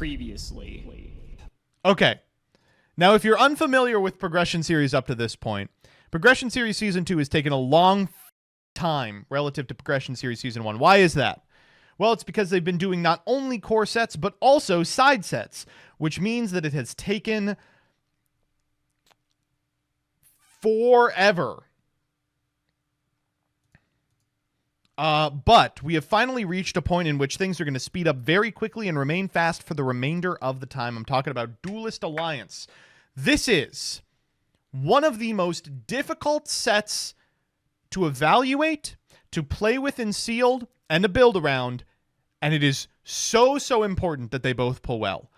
previously. Okay. Now, if you're unfamiliar with Progression Series up to this point, Progression Series Season 2 has taken a long time relative to Progression Series Season 1. Why is that? Well, it's because they've been doing not only core sets, but also side sets, which means that it has taken forever. But we have finally reached a point in which things are going to speed up very quickly and remain fast for the remainder of the time. I'm talking about Duelist Alliance. This is one of the most difficult sets to evaluate, to play with in sealed, and to build around, and it is so important that they both pull well.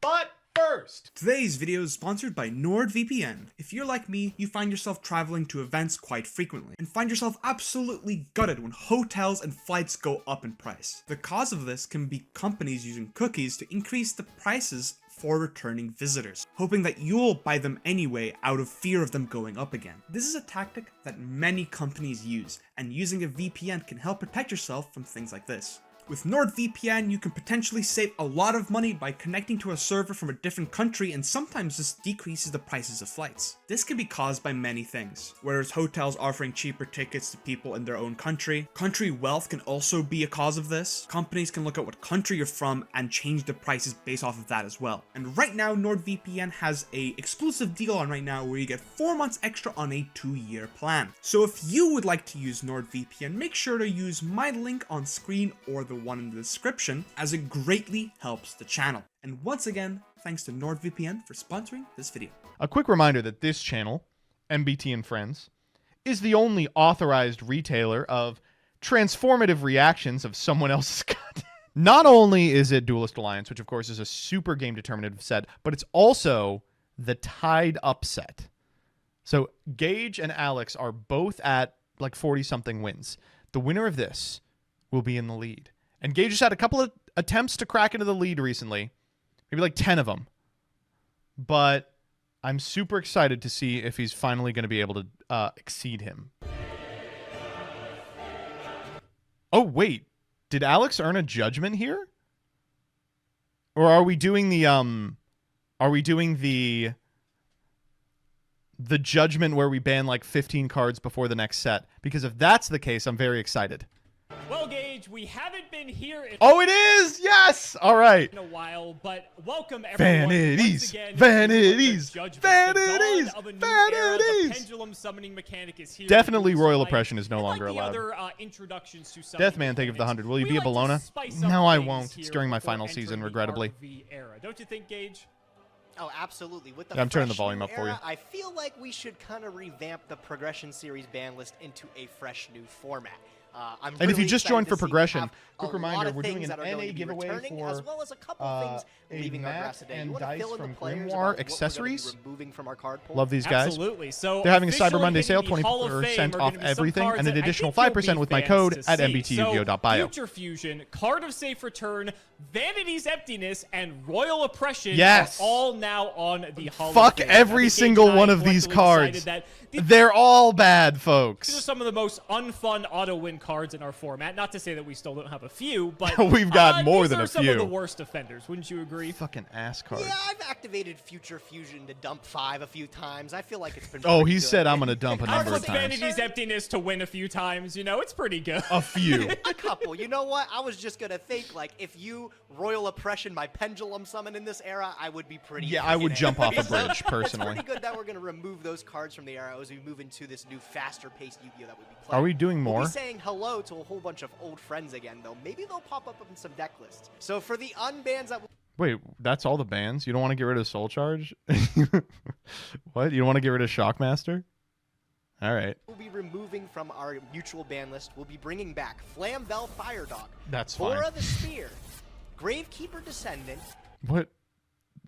But first, today's video is sponsored by NordVPN. If you're like me, you find yourself traveling to events quite frequently, and find yourself absolutely gutted when hotels and flights go up in price. The cause of this can be companies using cookies to increase the prices for returning visitors, hoping that you'll buy them anyway out of fear of them going up again. This is a tactic that many companies use, and using a VPN can help protect yourself from things like this. With NordVPN, you can potentially save a lot of money by connecting to a server from a different country, and sometimes this decreases the prices of flights. This can be caused by many things, whereas hotels offering cheaper tickets to people in their own country. Country wealth can also be a cause of this. Companies can look at what country you're from and change the prices based off of that as well. And right now, NordVPN has a exclusive deal on right now where you get 4 months extra on a 2-year plan. So if you would like to use NordVPN, make sure to use my link on screen or the one in the description, as it greatly helps the channel. And once again, thanks to NordVPN for sponsoring this video. a quick reminder that this channel, MBT and Friends, is the only authorized retailer of transformative reactions of someone else's content. Not only is it Duelist Alliance, which of course is a super game determinative set, but it's also the tied up set. So Gage and Alex are both at like 40-something wins. The winner of this will be in the lead. And Gage has had a couple of attempts to crack into the lead recently. Maybe like 10 of them. But I'm super excited to see if he's finally going to be able to exceed him. Oh, wait. Did Alex earn a judgment here? Or are we doing the judgment where we ban like 15 cards before the next set? Because if that's the case, I'm very excited. Well, Gage, we haven't been here in Oh, it is! Yes! All right. a while, but welcome everyone. Vanities! Once again, Vanities! to Judgment. Vanities! The dawn of a new era. The Vanities! pendulum summoning mechanic is here. Definitely royal Like- oppression is no and longer like the allowed. other, introductions to summoning Deathman, thank you for the 100. Will you we be a like to Bologna? spice up No, I things won't. It's here during my before final entering season, the regrettably. RV era. Don't you think, Gage? Oh, absolutely. With the Yeah, I'm turning the fresh volume new up for you. era, I feel like we should kind of revamp the Progression Series ban list into a fresh new format. I'm And if you really just excited joined to for see we Progression, have quick a reminder, lot of we're doing things an that are going NA to be giveaway returning, for as well as a couple of things a leaving our map grass today. and You want to dice fill in the from players Grimoire about what we're accessories? gonna be removing from our card pool? Love these guys. Absolutely. So They're having a officially Cyber Monday hitting sale, the Hall of 20% Fame are off gonna be some everything, cards and an that I additional think you'll 5% be with my fans code to at see. MBTyugioh.bio. Future Fusion, Card of Safe Return, Vanity's Emptiness, and Royal Oppression Yes. are all now on the Hall of Fuck Fame. every I think Gage single and I one of these collectively cards. decided that They're all bad, these are folks. some of the most unfun auto-win cards in our format. Not to say that we still don't have a few, but We've got more these than are a some of the few. worst offenders. Wouldn't you agree? Fucking ass cards. Yeah, I've activated Future Fusion to dump 5 a few times. I feel like it's been Oh, pretty he good. said I'm going to dump a I've number of put times. Vanity's Emptiness to win a few times. You know, it's pretty good. A few. A couple. You know what? I was just gonna think, like, if you Royal Oppression my Pendulum Summon in this era, I would be pretty. Yeah, I would freaking jump off a happy. bridge, It's personally. pretty good that we're gonna remove those cards from the era as we move into this new, faster-paced Yu-Gi-Oh that we'd be playing. Are we doing We'll more? be saying hello to a whole bunch of old friends again, though. Maybe they'll pop up in some deck lists. So for the unbans that. Wait, that's all the bans? You don't want to get rid of Soul Charge? What? You don't want to get rid of Shockmaster? All right. We'll be removing from our mutual ban list. We'll be bringing back Flamvel Fire Dog, That's fine. Bora the Spear, Gravekeeper Descendant, What?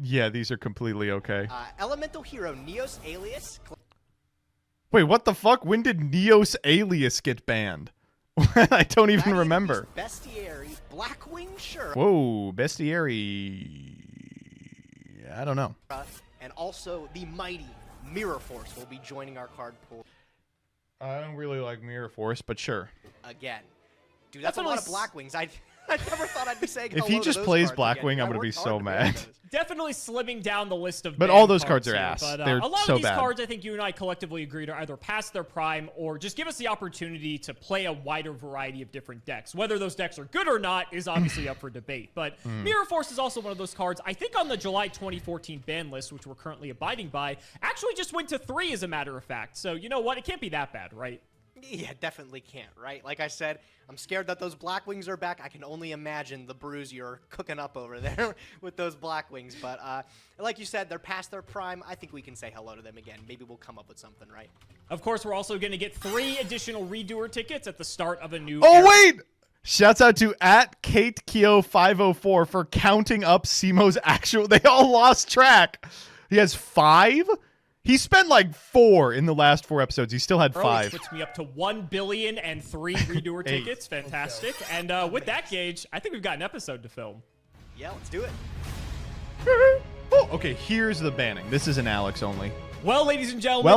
Yeah, these are completely okay. Elemental Hero Neos Alias, Wait, what the fuck? When did Neos Alias get banned? I don't even Gladiator remember. Beast Bestiary, Blackwing Shura, Whoa, Bestiary. I don't know. and also the mighty Mirror Force will be joining our card pool I don't really like Mirror Force, but sure. again. Dude, that's a lot of Blackwings. I never thought I'd be saying If he hello to just those plays cards Blackwing, again. I'm I gonna be worked so hard to build mad. those. Definitely slimming down the list of But banned all those cards are here, ass. But, They're a lot so of these bad. cards, I think you and I collectively agreed, are either past their prime or just give us the opportunity to play a wider variety of different decks. Whether those decks are good or not is obviously up for debate. But Mirror Force is also one of those cards, I think on the July 2014 ban list, which we're currently abiding by, actually just went to 3 as a matter of fact. So you know what? It can't be that bad, right? Yeah, definitely can't, right? Like I said, I'm scared that those Blackwings are back. I can only imagine the brews you're cooking up over there with those Blackwings. But like you said, they're past their prime. I think we can say hello to them again. Maybe we'll come up with something, right? Of course, we're also going to get 3 additional Redoer tickets at the start of a new Oh, era. wait! Shouts out to @KateKeo504 for counting up Simo's actual... They all lost track. He has 5? He spent like 4 in the last 4 episodes. He still had 5. Puts me up to 1,000,000,003 Redoer tickets. Fantastic. And with that, Gage, I think we've got an episode to film. Yeah, let's do it. Oh, okay, here's the banning. This is an Alex only. Well, ladies and gentlemen,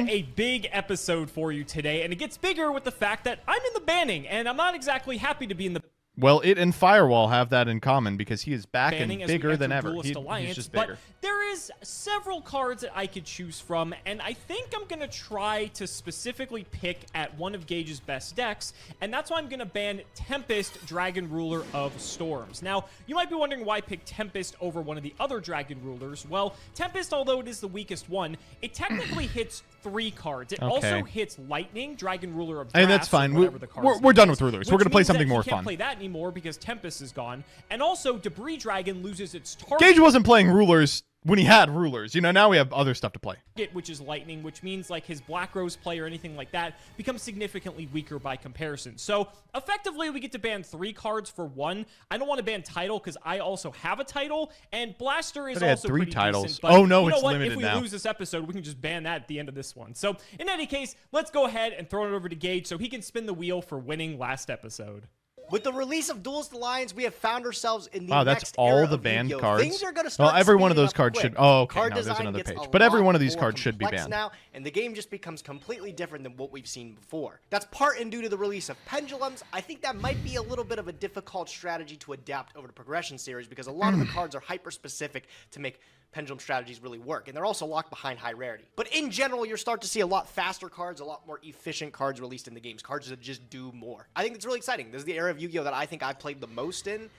we have a big episode for you today, and it gets bigger with the fact that I'm in the banning, and I'm not exactly happy to be in the Well, it and Firewall have that in common because he is back banning and as we bigger than enter ever. Duelist Alliance, He's just but bigger. there is several cards that I could choose from, and I think I'm going to try to specifically pick at one of Gage's best decks, and that's why I'm going to ban Tempest, Dragon Ruler of Storms. Now, you might be wondering why I picked Tempest over one of the other Dragon Rulers. Well, Tempest, although it is the weakest one, it technically hits 3 cards. It also hits Lightning, Dragon Ruler of Drafts, And that's fine. whatever the card's We're name done is, with rulers. which We're going to play means that something more he can't fun. play that anymore because Tempest is gone, and also Debris Dragon loses its target. Gage wasn't playing rulers when he had rulers. You know, now we have other stuff to play. Which is Lightning, which means like his Black Rose play or anything like that becomes significantly weaker by comparison. So effectively, we get to ban 3 cards for 1. I don't want to ban Title because I also have a Title, and Blaster is But I had also 3 pretty titles. decent, but Oh, no, you know it's what? limited If we now. lose this episode, we can just ban that at the end of this one. So in any case, let's go ahead and throw it over to Gage so he can spin the wheel for winning last episode. With the release of Duelist Alliance, we have found ourselves in the Wow, next that's all era the of banned Yu-Gi-Oh! cards. Things are going to start Well, every one of speeding those up cards quick. should. Oh, okay. Card No, there's design another gets page. a But every lot one of these more cards should be complex banned. now, and the game just becomes completely different than what we've seen before. That's part and due to the release of Pendulums. I think that might be a little bit of a difficult strategy to adapt over to Progression Series because a lot of the cards are hyper-specific to make Pendulum strategies really work, and they're also locked behind high rarity. But in general, you'll start to see a lot faster cards, a lot more efficient cards released in the games, cards that just do more. I think it's really exciting. This is the era of Yu-Gi-Oh! That I think I've played the most in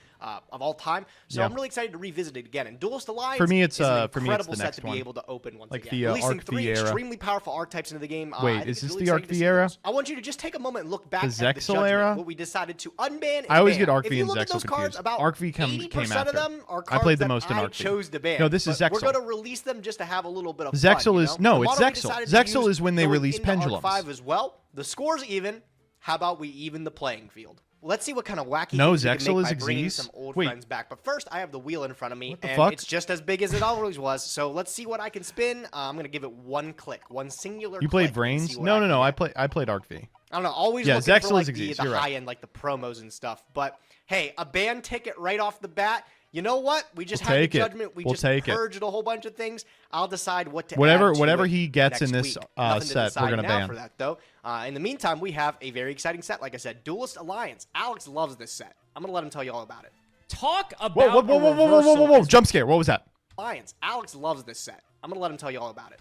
of all time, so Yeah. I'm really excited to revisit it again. And Duelist Alliance For me, it's is an for me, it's incredible the set next to be one. able to open once Like again. the, Releasing Arc V 3 era. extremely powerful archetypes into the game. I Wait, think is it's this really the Arc exciting to V see era? those. I want you to just take a moment and look back The at the Zexal judgment, era? what we decided to unban and I always ban. get Arc If V you and look at Zexal those cards, confused. about Arc V came 80% after. of them are I cards played the that most in I Arc V. chose to ban. No, this is but We're Zexal. going to release them just to have a little bit of Zexal fun, you is- know? no, The it's model we Zexal. decided to Zexal use is when they going release into Arc Pendulums. 5 as well. The score's even. How about we even the playing field? Let's see what kind of wacky No, things we can Zexal make is by bringing Xyz? some old Wait. friends back. But first, I have the wheel in front of me, What the and fuck? it's just as big as it always was. So let's see what I can spin. I'm going to give it one click, one singular You played click, and Vrains? see what No, can I get. played Arc V. I don't know, always Yeah, looking Zexal for like is the Xyz, you're right. high end, like the promos and stuff. But hey, a band ticket right off the bat. You know what? We just We'll had the take it. judgment. We We'll just take it. purged a whole bunch of things. I'll decide what to Whatever- add to whatever it he gets in next this, week. Nothing to set, we're decide gonna now ban. for that though. In the meantime, we have a very exciting set. Like I said, Duelist Alliance. Alex loves this set. I'm gonna let him tell you all about it. Talk about Whoa, whoa, whoa, whoa, whoa, whoa, whoa, whoa! Jump scare. What was that? Alliance. Alex loves this set. I'm gonna let him tell you all about it.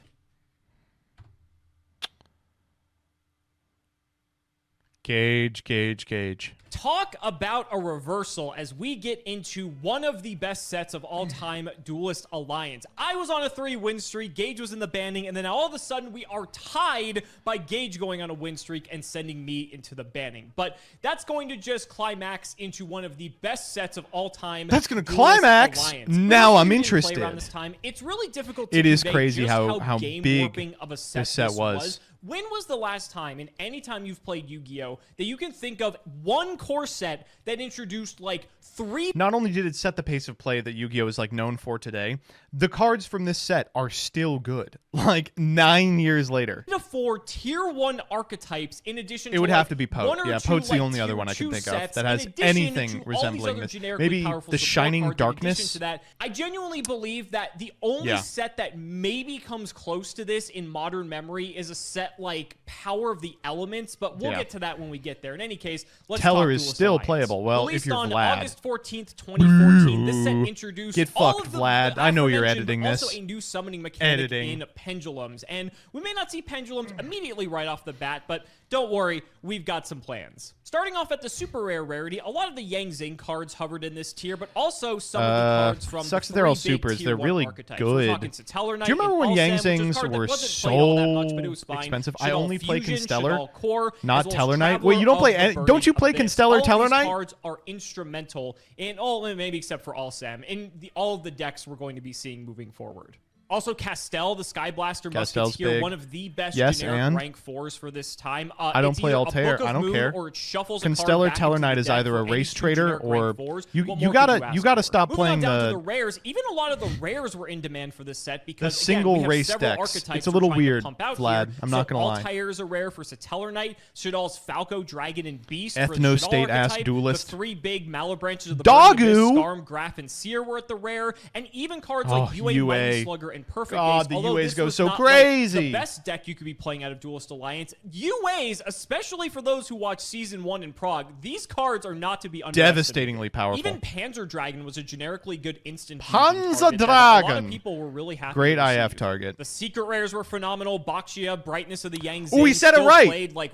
Gage. Talk about a reversal as we get into one of the best sets of all time, Duelist Alliance. I was on a 3-win streak, Gage was in the banning, and then all of a sudden we are tied by Gage going on a win streak and sending me into the banning. But that's going to just climax into one of the best sets of all time. That's gonna Duelist climax? Alliance. Now For I'm those who didn't play interested. around this time, it's really difficult to It is convey crazy just how game big warping of a set this set this was. When was the last time, in any time you've played Yu-Gi-Oh, that you can think of one core set that introduced like 3 Not only did it set the pace of play that Yu-Gi-Oh is like known for today, the cards from this set are still good. Like 9 years later. to 4 tier 1 archetypes in addition to It would like, have to be Pote. 1 or Yeah, 2, Pote's the like, only tier other one I can 2 think of sets, that in has addition anything to all these resembling other this. generically Maybe powerful the support Shining cards in Darkness? addition to that, I genuinely believe that the only Yeah. set that maybe comes close to this in modern memory is a set that like power of the elements, but we'll Yeah. get to that when we get there. In any case, let's Teller talk is Duelist still Alliance. playable. Well, Released if you're on Vlad. August 14th, 2014, this set introduced Get all fucked, of the Vlad. I know you're aforementioned, editing but this. also a new summoning mechanic Editing. in pendulums, and we may not see pendulums immediately right off the bat, but don't worry, we've got some plans. Starting off at the super rare rarity, a lot of the Yang Zing cards hovered in this tier, but also some of the cards from sucks the that they're all three big supers. tier They're 1 really archetypes. good. We're talking Satellar Knight Do you remember and when Yang Alsem, which is a Zings card that were wasn't played all that much, but it so was fine. expensive? I Shaddoll only play Fusion, Constellar, Shaddoll Core, not as well as Teller Knight. Traveler Wait, you don't of play the any- Burning don't you play Abyss. Constellar, All of Teller these Knight? cards are instrumental in all, maybe except for Alsem, in all of the decks we're going to be seeing moving forward. Also, Castel, the Sky Blaster Castel's Musketeer, big. one of the best Yes, generic and? rank 4s for this time. I don't It's play either a Altair. Book of I don't Moon care. Or it shuffles a Constellar card back Teller into Knight the is deck either for a any race two trader generic or rank 4s. you What you more gotta could you ask gotta for? stop Moving on playing down to the the rares. Even a lot of the rares were in demand for this set because single again, we have race several decks. archetypes It's a we're little trying to weird, pump out Vlad. here. I'm not gonna lie. Altair is a rare for Satellar Knight. Shaddoll's Falco, Dragon, and Beast. for the Ethno Shaddoll state-ass archetype. duelist. The three big Mallow branches of the Burning Abyss, Doggo! Skarm, Graph, and Seer were at the rare, and even cards like UA, Mighty Slugger, and Perfect God, Days. the Although UAs this go was so not, like, crazy. the best deck you could be playing out of Duelist Alliance. UAs, especially for those who watch Season 1 in Prague, these cards are not to be underestimated. Devastatingly powerful. Even Panzer Dragon was a generically good instant Panzer fusion target that a lot Dragon. of people were really happy Great to IF receive. target. The secret rares were phenomenal. Baxia, Brightness of the Yang Zing. Ooh, he said it still right. Played like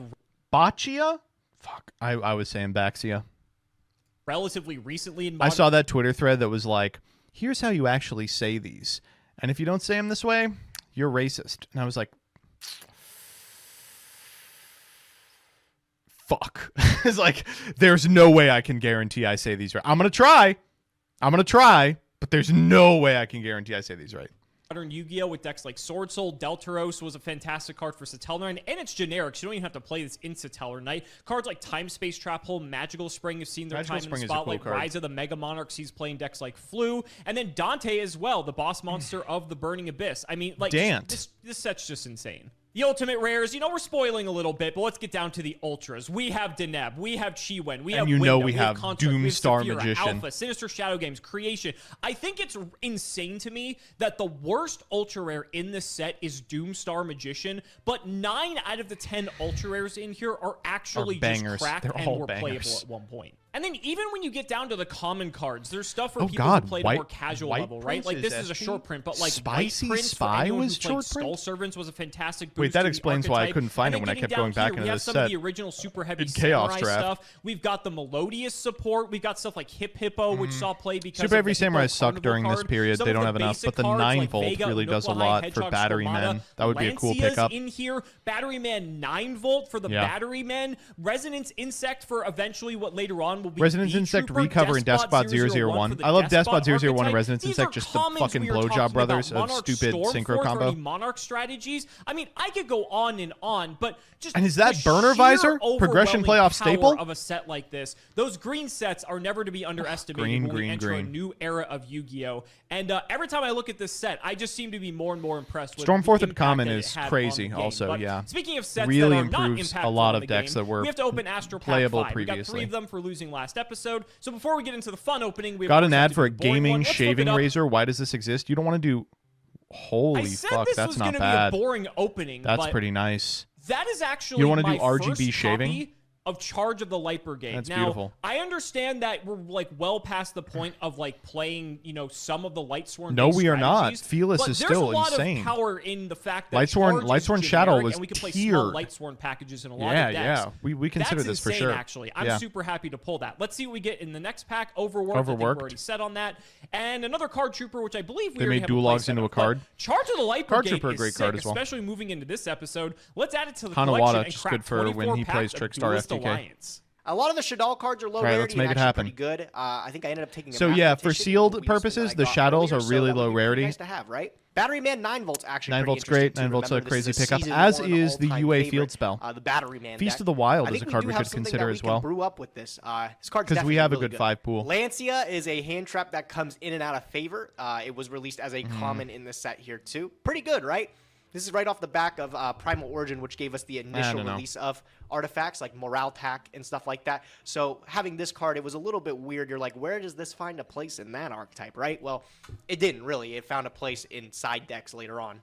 Boccia? Fuck. I was saying Baxia. relatively recently in I modern saw that Twitter thread that was like, here's how you actually say these. And if you don't say them this way, you're racist. And I was like, fuck. It's like, there's no way I can guarantee I say these right. I'm going to try, but there's no way I can guarantee I say these right. Modern Yu-Gi-Oh! With decks like Sword Soul, Deltaros was a fantastic card for Satellar Knight, and it's generic, so you don't even have to play this in Satellar Knight. Cards like Time Space Trap Hole, Magical Spring have seen their Magical time in Spring the is a cool spotlight. card. Rise of the Mega Monarchs, he's playing decks like Flu, and then Dante as well, the boss monster of the Burning Abyss. I mean, like, Dant. this set's just insane. The ultimate rares, we're spoiling a little bit, but let's get down to the ultras. We have Deneb, we have Chi-Wen, we have you know Wyndham, we have Construct, we have Doomstar Saphira, Magician. Alpha, Sinister Shadow Games, Creation. I think it's insane to me that the worst ultra rare in this set is Doomstar Magician, but 9 out of the 10 ultra rares in here are actually Are bangers. just cracked They're and all were playable bangers. at one point. And then even when you get down to the common cards, there's stuff for Oh, people God, who play at a White- more casual White level, right? Like Prince this is is a SP? short print, but like Spicy White Prince Spy for anyone was who played short Skull print? Servants was a fantastic boost Wait, that to the explains why I archetype. couldn't find And it then when I kept getting going down back here, into we have this some set. of the original super heavy In Chaos samurai Draft. stuff. We've got the Melodious support. We've got stuff like Hip Hippo, which saw play because Super of Heavy the Hippo Samurai suck Carnival during this card. period. Some They of don't the have enough, basic but the cards 9 like volt Vega, really does a Noclahai, lot for Hedgehog, Battery Squamata, Men. That would be a cool Lancia's pickup. in here. Battery Man 9 volt for the Yeah. Battery Men. Resonance Insect for eventually what later on will be Resonance Beat Insect Trooper, Recover and Despot 001. for the I love Despot 001 and archetype. Resonance These Insect, are just the commons fucking we are blowjob talking brothers about. of Monarch stupid Stormforce synchro or combo. any Monarch strategies. I mean, I could go on and on, but just And is that the Burner sheer Visor? Progression overwhelming playoff power staple? of a set like this. Those green sets are never to be underestimated Green, when we green, enter a green. new era of Yu-Gi-Oh! And every time I look at this set, I just seem to be more and more impressed with Stormforth the at impact common that it is had on crazy the game. also, But yeah. Speaking of sets Really that are not improves impactful a lot on of the decks game, that were we have to open Astro Pack playable 5. We got 3 previously. of them for losing last episode. So before we get into the fun opening, we have Got of an course ad to for a do the boring one. gaming Let's flip shaving it up. razor. Why does this exist? You don't want to do... Holy I said fuck, this that's was not gonna bad. be a boring opening. That's but pretty nice. That is actually You wanna do my RGB first shaving? copy of Charge of the Light Brigade. That's now, beautiful. I understand that we're like well past the point of like playing, some of the Lightsworn. No, we are not. strategies, Fearless but is there's still a lot insane. of power in the fact that Lightsworn- Charge is Lightsworn Shadow generic, was and we can play small tiered. Lightsworn packages in a lot Yeah, of decks. yeah. We consider That's this for insane, sure. Actually, I'm Yeah. super happy to pull that. Let's see what we get in the next pack. Overworked. I think we're Overworked. already set on that, and another Card Trooper, which I believe we They already made have dual play logs set into of, a card. but Charge of the Light Card Brigade Trooper, a is great sick, card as well. especially moving into this episode. Let's add it to the Hanawata, collection and just crack good for when 24 he packs plays of Trickstar Duelist FTK. Alliance. A lot of the Shaddoll cards are low Right, rarity let's make and it actually happen. pretty good. I think I ended up taking a So, yeah, for Mathematician, sealed which we used to purposes, that I the got shadows earlier, are really so that low would be pretty rarity. Nice to have, right? Battery Man 9 volts actually 9 pretty volt's great. interesting, 9 too. volt's a Remember, this crazy is a pickup, season as one is the all-time UA favorite, field spell. The Battery Man Feast deck. of the Wild I is think a we card do we have could something consider that as we can well. brew up with this. This card's 'Cause we definitely have a really good 5 pool. Lancia is a hand trap that comes in and out of favor. It was released as a Mm-hmm. common in this set here too. Pretty good, right? This is right off the back of Primal Origin, which gave us the initial don't know. release of artifacts like Morale Tack and stuff like that. So having this card, it was a little bit weird. You're like, where does this find a place in that archetype, right? Well, it didn't really. It found a place in side decks later on.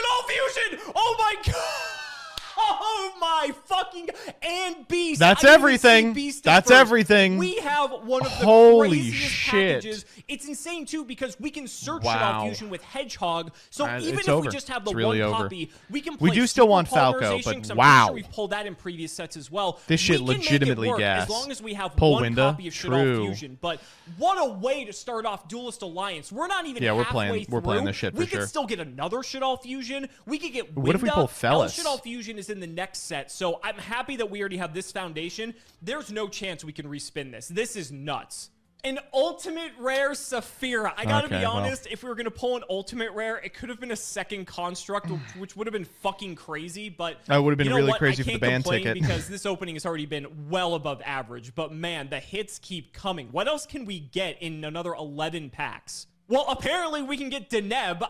Fusion! Oh my god! Oh my fucking and Beast. That's I didn't even see everything. Beast at That's first. everything. We have one of the Holy craziest shit. packages. It's insane too because we can search Wow. Shaddoll Fusion with Hedgehog. So even it's if over. we just have the It's really one over. copy, we can. We play do still Super want Falco, Polymerization, but 'cause I'm wow. pretty sure we've pulled that in previous sets as well. This shit We can make it legitimately work gas. as long as we have Pull one Winda? copy of Shaddoll True. Fusion. But what a way to start off Duelist Alliance. We're not even Yeah, we're halfway playing- through. we're playing this shit We for could sure. still get another Shaddoll Fusion. We could get What if we Winda. pull Fellas? Shaddoll Fusion is in the next set, so I'm happy that we already have this foundation. There's no chance we can respin this. This is nuts. An ultimate rare Saphira. I gotta Okay, be well. honest, if we were gonna pull an ultimate rare, it could have been a second construct, which would have been fucking crazy, but That would have been you know really what? crazy I for the can't band complain ticket. because this opening has already been well above average, but man, the hits keep coming. What else can we get in another 11 packs? Well, apparently we can get Deneb.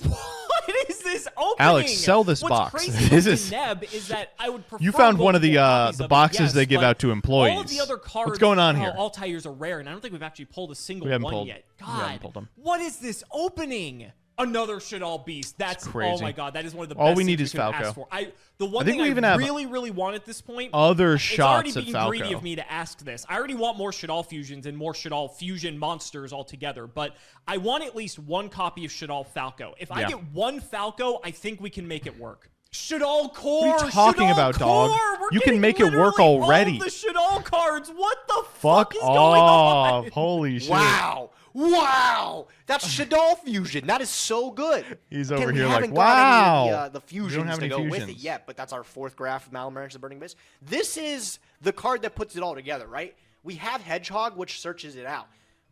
What is this opening? Alex, sell this What's box. Crazy This about is- Deneb is that I would prefer You found one of multiple the copies of it, boxes yes, they give but out to employees. All of the other cards, What's going on here? All tires are rare, and I don't think we've actually pulled a single We haven't one pulled- yet. we haven't God, pulled them. what is this opening? Another Shaddoll Beast. That's crazy. Oh my god, that is one of the All best we things need we is could have Falco. asked for. The one I think thing we even have really want at this point. other It's shots already of being Falco. greedy of me to ask this. I already want more Shaddoll Fusions and more Shaddoll Fusion monsters altogether, but I want at least one copy of Shaddoll Falco. If I Yeah. get one Falco, I think we can make it work. Shaddoll Core! What are you talking Shaddoll about, dog? Core! We're You can getting make it work literally already. All of the Shaddoll cards! What the Fuck is going off. on? Holy shit. Wow. Wow. That's Shaddoll Fusion. That is so good. He's Again, over we here like, haven't got any wow. of the We don't fusions have to any go with it fusions. yet, but that's our fourth graph of Malmarriage the Burning Abyss. This is the card that puts it all together, right? We have Hedgehog, which searches it out.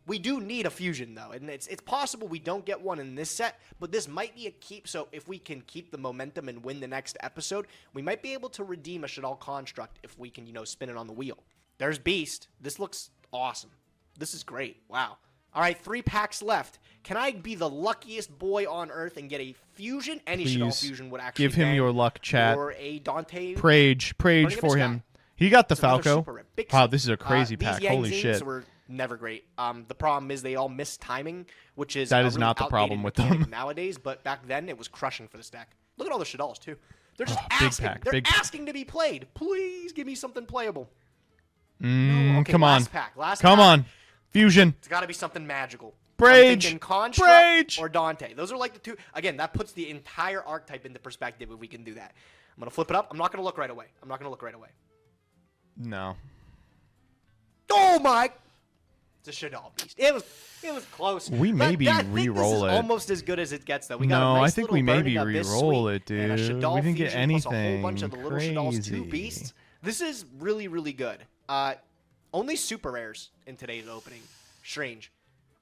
We do need a fusion, though, and it's possible we don't get one in this set, but this might be a keep, so if we can keep the momentum and win the next episode, we might be able to redeem a Shaddoll construct if we can, spin it on the wheel. There's Beast. This looks awesome. This is great. Wow. All right, 3 packs left. Can I be the luckiest boy on earth and get a fusion? Any Shaddoll Please fusion would actually give him bang, your luck, chat. Or a Dante. Prage Burning for Abyss him. guy. He got the It's another Falco. super rare. Big Wow, super. this is a crazy These pack. Yang Holy Zings shit. were never great. The problem is they all miss timing, which is That a is really not the problem outdated with mechanic them. nowadays. But back then it was crushing for this deck. Look at all the Shaddolls too. They're just Oh, big asking. pack, They're big pack. asking to be played. Please give me something playable. Okay, Come on. last pack. Last Come pack. on. Fusion. It's got to be something magical. Brage. I'm thinking Construct Brage. or Dante. Those are like the two. Again, that puts the entire archetype into perspective if we can do that. I'm going to flip it up. I'm not going to look right away. No. Oh my! It's a Shaddoll Beast. It was close. We But maybe I think this is re-roll it. almost as good as it gets, though. We got No, a I nice think little we maybe Burning Abyss re-roll suite it, and a dude. Shaddoll We didn't get fusion plus a whole bunch of the anything little Shadolls, 2 crazy. beasts. This is really, really good. Only super rares in today's opening. Strange.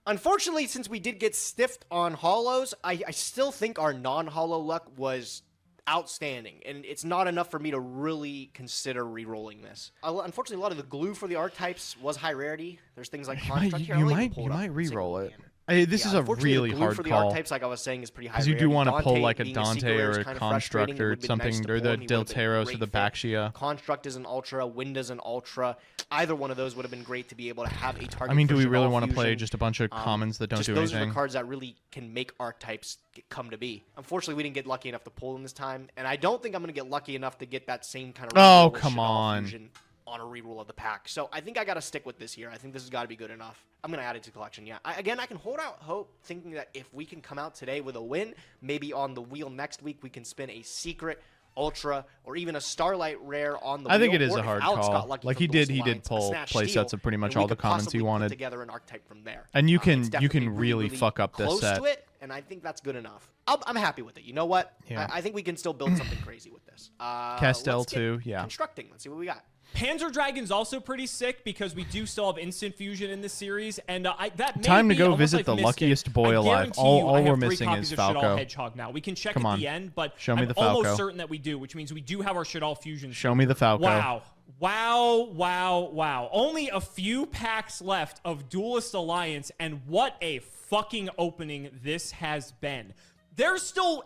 Unfortunately, since we did get stiffed on holos, I still think our non-holo luck was outstanding, and it's not enough for me to really consider re-rolling this. Unfortunately, a lot of the glue for the archetypes was high rarity. There's things like Construct here. You I'll even might pull it up. re-roll See it. if we can. This is a Unfortunately, really the glue hard for the call. archetypes, like I was saying, is pretty high Because you do rarity. want to pull Dante like a being Dante secret rare or is a kind of Construct frustrating. It or would've been nice something, to or pull, the and he would've been a Delteros or great the fit. Baxia. Construct is an Ultra, Winda's an Ultra. Either one of those would have been great to be able to have a target. I mean, for do we really Shaddoll want to play Fusion. just a bunch of commons that don't Just do those are anything? the cards that really can make archetypes come to be. Unfortunately, we didn't get lucky enough to pull them this time, and I don't think I'm going to get lucky enough to get that same kind of Oh, reroll with come Shaddoll on. Fusion on a reroll of the pack. So I think I got to stick with this here. I think this has got to be good enough. I'm going to add it to collection, yeah. Again, I can hold out hope thinking that if we can come out today with a win, maybe on the wheel next week we can spin a secret, ultra, or even a Starlight rare on the wheel. I think it is or a if hard Alex call. got lucky Like from he did Duelist Alliance, a pull Snatch play Steal, sets of pretty much and we all the could commons he possibly put wanted. together an archetype from there. And you It's can definitely really fuck up this close set. to it, and I think that's good enough. I'm happy with it. You know what? Yeah. I think we can still build something crazy with this. Castel let's get too, yeah. Constructing. Let's see what we got. Panzer Dragon's also pretty sick because we do still have instant fusion in this series, and that may Time to be go almost visit like the missed luckiest it. boy I alive. guarantee All- you all I we're have 3 missing copies is of Shaddoll Falco. Hedgehog now. We can check Come at on. the end, but Show me I'm the Falco. almost certain that we do, which means we do have our Shaddoll fusion. Show me the Falco. Wow. Only a few packs left of Duelist Alliance, and what a fucking opening this has been. There's still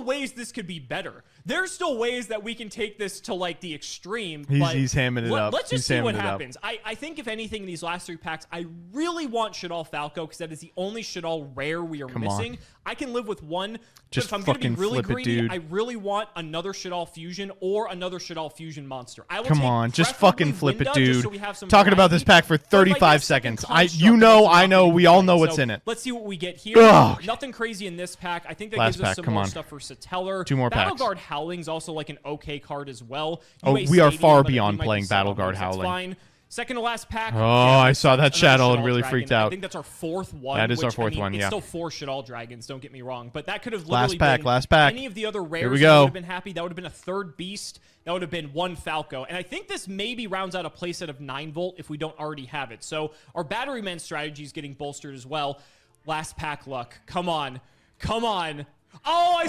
ways this could be better. There's still ways that we can take this to like the extreme. He's hamming it up. Let's just He's see what hamming it up. happens. I think if anything in these last 3 packs, I really want Shaddoll Falco because that is the only Shaddoll rare we are missing. I can live with one. Just but if I'm going to be fucking really flip it, greedy, dude. I really want another Shaddoll Fusion or another Shaddoll Fusion monster. I will Come take on, just preferably fucking flip it, Winda, dude. just so we have some Talking about this variety. pack for But if I 35 get a second seconds. construct, You know, that's I not know, gonna we be all playing. know what's So in it. Let's see what we get here. Ugh. Nothing crazy in this pack. I think that Last gives us pack, some come more on. stuff for Satellar. 2 more packs. Battleguard Howling's also like an okay card as well. Oh, UA we are Stadium, far but he beyond might be playing sub Battleguard moves, that's Howling. fine. Second to last pack. Oh, I saw that another shadow and Shaddoll really Dragon. freaked out. I think that's our 4th one. That is our which, 4th I mean, one, it's yeah. still 4 Shaddoll Dragons, don't get me wrong. But that could have Last literally pack, been last pack. any of the other rares. Here we I go. would have been happy. That would have been a 3rd Beast. That would have been 1 Falco. And I think this maybe rounds out a playset of 9-volt if we don't already have it. So our Battery Man strategy is getting bolstered as well. Last pack luck. Come on. Come on. Oh,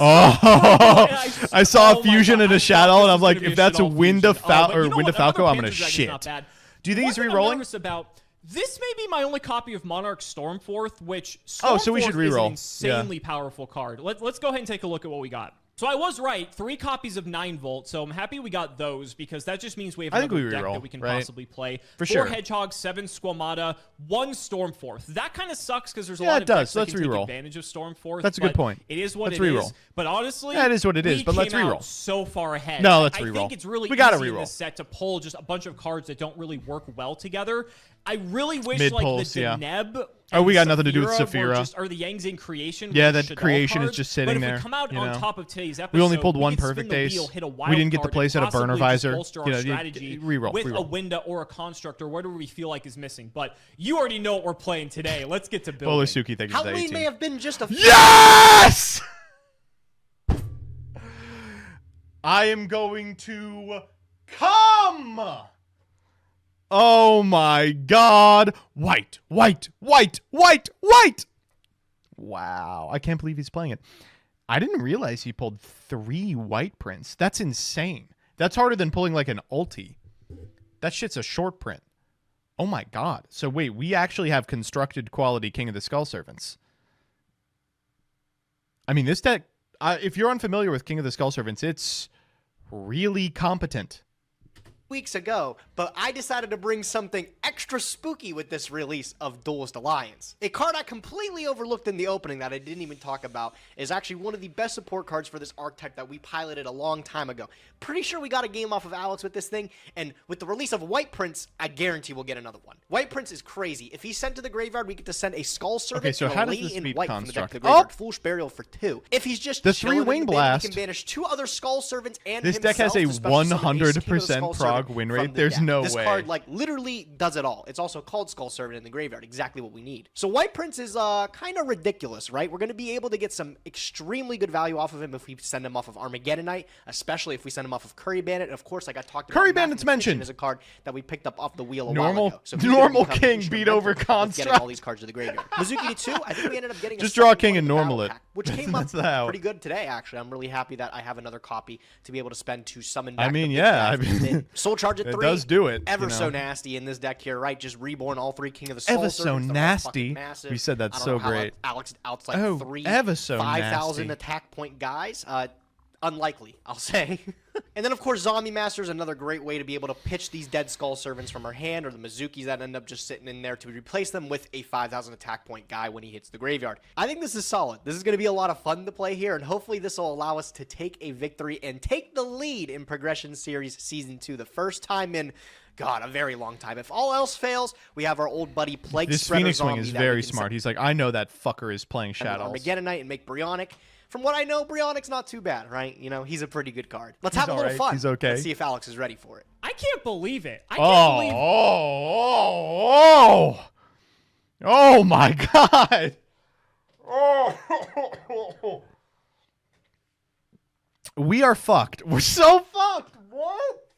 I saw a oh my fusion God, and I a thought shadow, this and I'm was like, gonna be if that's a Shaddoll Winda fusion. Oh, but you know Winda what? Falco, I'm Another gonna Panzer Dragon's shit. not bad. Do you think One he's thing I'm re-rolling? nervous about. This may be my only copy of Monarch Stormforth, which Oh, so we should Stormforth is re-roll. an insanely powerful card. Let's go ahead and take a look at what we got. So I was right. 3 copies of 9-volt, so I'm happy we got those because that just means we have I think another we deck re-roll, that we can right? possibly play. For 4 sure. Hedgehogs, 7 Squamata, 1 Stormforth. That kind of sucks because there's a Yeah, lot it of does. decks that Let's can take re-roll. advantage of Stormforth. That's a good but point. It is what Let's it is. re-roll. But honestly, Yeah, it is what it is, we but let's came out re-roll. so far ahead. No, let's I re-roll. think it's really We gotta easy in re-roll. this set to pull just a bunch of cards that don't really work well together. I really wish Mid-pulse, the yeah. Deneb Oh, we and got nothing to do with Saphira were Saphira. just, or the Yang Zing creation. Yeah, were that Shaddoll creation is cards. just sitting but there, if we come out you on know. top of today's episode, We only pulled we one could spin perfect the ace. wheel, hit a We wild didn't get the card, place and at a burner possibly just visor. bolster our You know, strategy re-roll, with re-roll. a Winda or a Construct or whatever we feel like is missing. But you already know what we're playing today. Let's get to building. Bolusuki, thank you for the Halloween 18. may have been just a Yes! I am going to come! Oh my god! White, white, white, white, white! Wow, I can't believe he's playing it. I didn't realize he pulled 3 white prints. That's insane. That's harder than pulling like an ulti. That shit's a short print. Oh my god. So wait, we actually have constructed quality King of the Skull Servants. I mean, this deck, if you're unfamiliar with King of the Skull Servants, it's really competent. weeks ago, but I decided to bring something extra spooky with this release of Duelist Alliance. A card I completely overlooked in the opening that I didn't even talk about is actually one of the best support cards for this archetype that we piloted a long time ago. Pretty sure we got a game off of Alex with this thing, and with the release of White Prince, I guarantee we'll get another one. White Prince is crazy. If he's sent to the graveyard, we get to send a Skull Servant Okay, so and how a does Lady this in beat White from the deck Construct? to the graveyard. Oh! Foolish Burial for 2. If he's just The chilling 3 Wing in the bin, Blast. he can banish 2 other Skull Servants and This deck has himself a to special summon King of the 100% Skull prog Servant win from rate. the There's deck. no this way. card like literally does it all. It's also called Skull Servant in the graveyard, exactly what we need. So White Prince is kind of ridiculous, right? We're going to be able to get some extremely good value off of him if we send him off of Armageddonite, especially if we send him off of Curry Bandit. And of course, like I talked about, Curry Bandit's mentioned. is a card that we picked up off the wheel a Normal- while ago. So he's gonna normal become king beat over instrumental with getting Construct. all these cards to the graveyard. Mizuki to 2, I think we ended up getting Just a draw a second king one and in the normal battle it. pack, which came up That's how. pretty good today, actually. I'm really happy that I have another copy to be able to spend to summon I back mean, the big yeah, guys I with mean, it. Soul Charge at it 3. does do it, Ever you so know. nasty in this deck here, right? Just reborn all 3 King of the Skull Ever so Servants. They're all nasty. fucking massive. We said that's I don't so know how great. Alex outs like Oh, 3 ever so 5,000 nasty. attack point guys. Unlikely, I'll say. And then, of course, Zombie Master is another great way to be able to pitch these dead Skull Servants from our hand, or the Mizukis that end up just sitting in there, to replace them with a 5,000 attack point guy when he hits the graveyard. I think this is solid. This is going to be a lot of fun to play here, and hopefully this will allow us to take a victory and take the lead in Progression Series Season 2, the first time in, God, a very long time. If all else fails, we have our old buddy Plague This Spreader Phoenix Wing Zombie is that we very can smart. He's like, I know that fucker is playing send with Shadows. Armageddonite and make Brionic. From what I know, Brionic's not too bad, right? You know, he's a pretty good card. Let's have a little alright. fun. He's okay. Let's see if Alex is ready for it. I can't believe it. I can't Oh, believe oh my God. Oh. We are fucked. We're so fucked. What?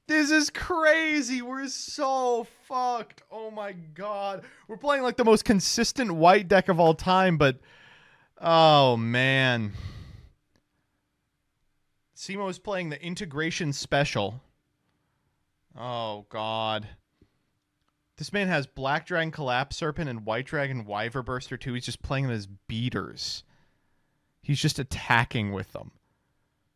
This is crazy. We're so fucked. Oh my God. We're playing like the most consistent white deck of all time, but oh man. Simo is playing the integration special. Oh God. This man has Black Dragon Collapse Serpent and White Dragon Wyver Burster too. He's just playing them as beaters. He's just attacking with them.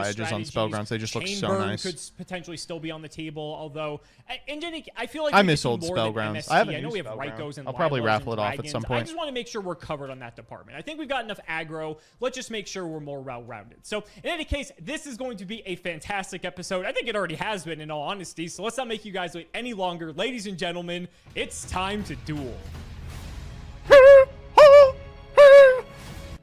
Tri-Edges on Spellgrounds. They just look so Chainburn nice. could potentially still be on the table, although in any, I feel like I we miss could old do more than Spellgrounds. MST. I haven't I know used we have Spellground. Rykos and I'll probably Lilas raffle and it off at Dragons. some I point. just want to make sure we're covered on that department. I think we've got enough aggro. Let's just make sure we're more well-rounded. So in any case, this is going to be a fantastic episode. I think it already has been, in all honesty. So let's not make you guys wait any longer. Ladies and gentlemen, it's time to duel.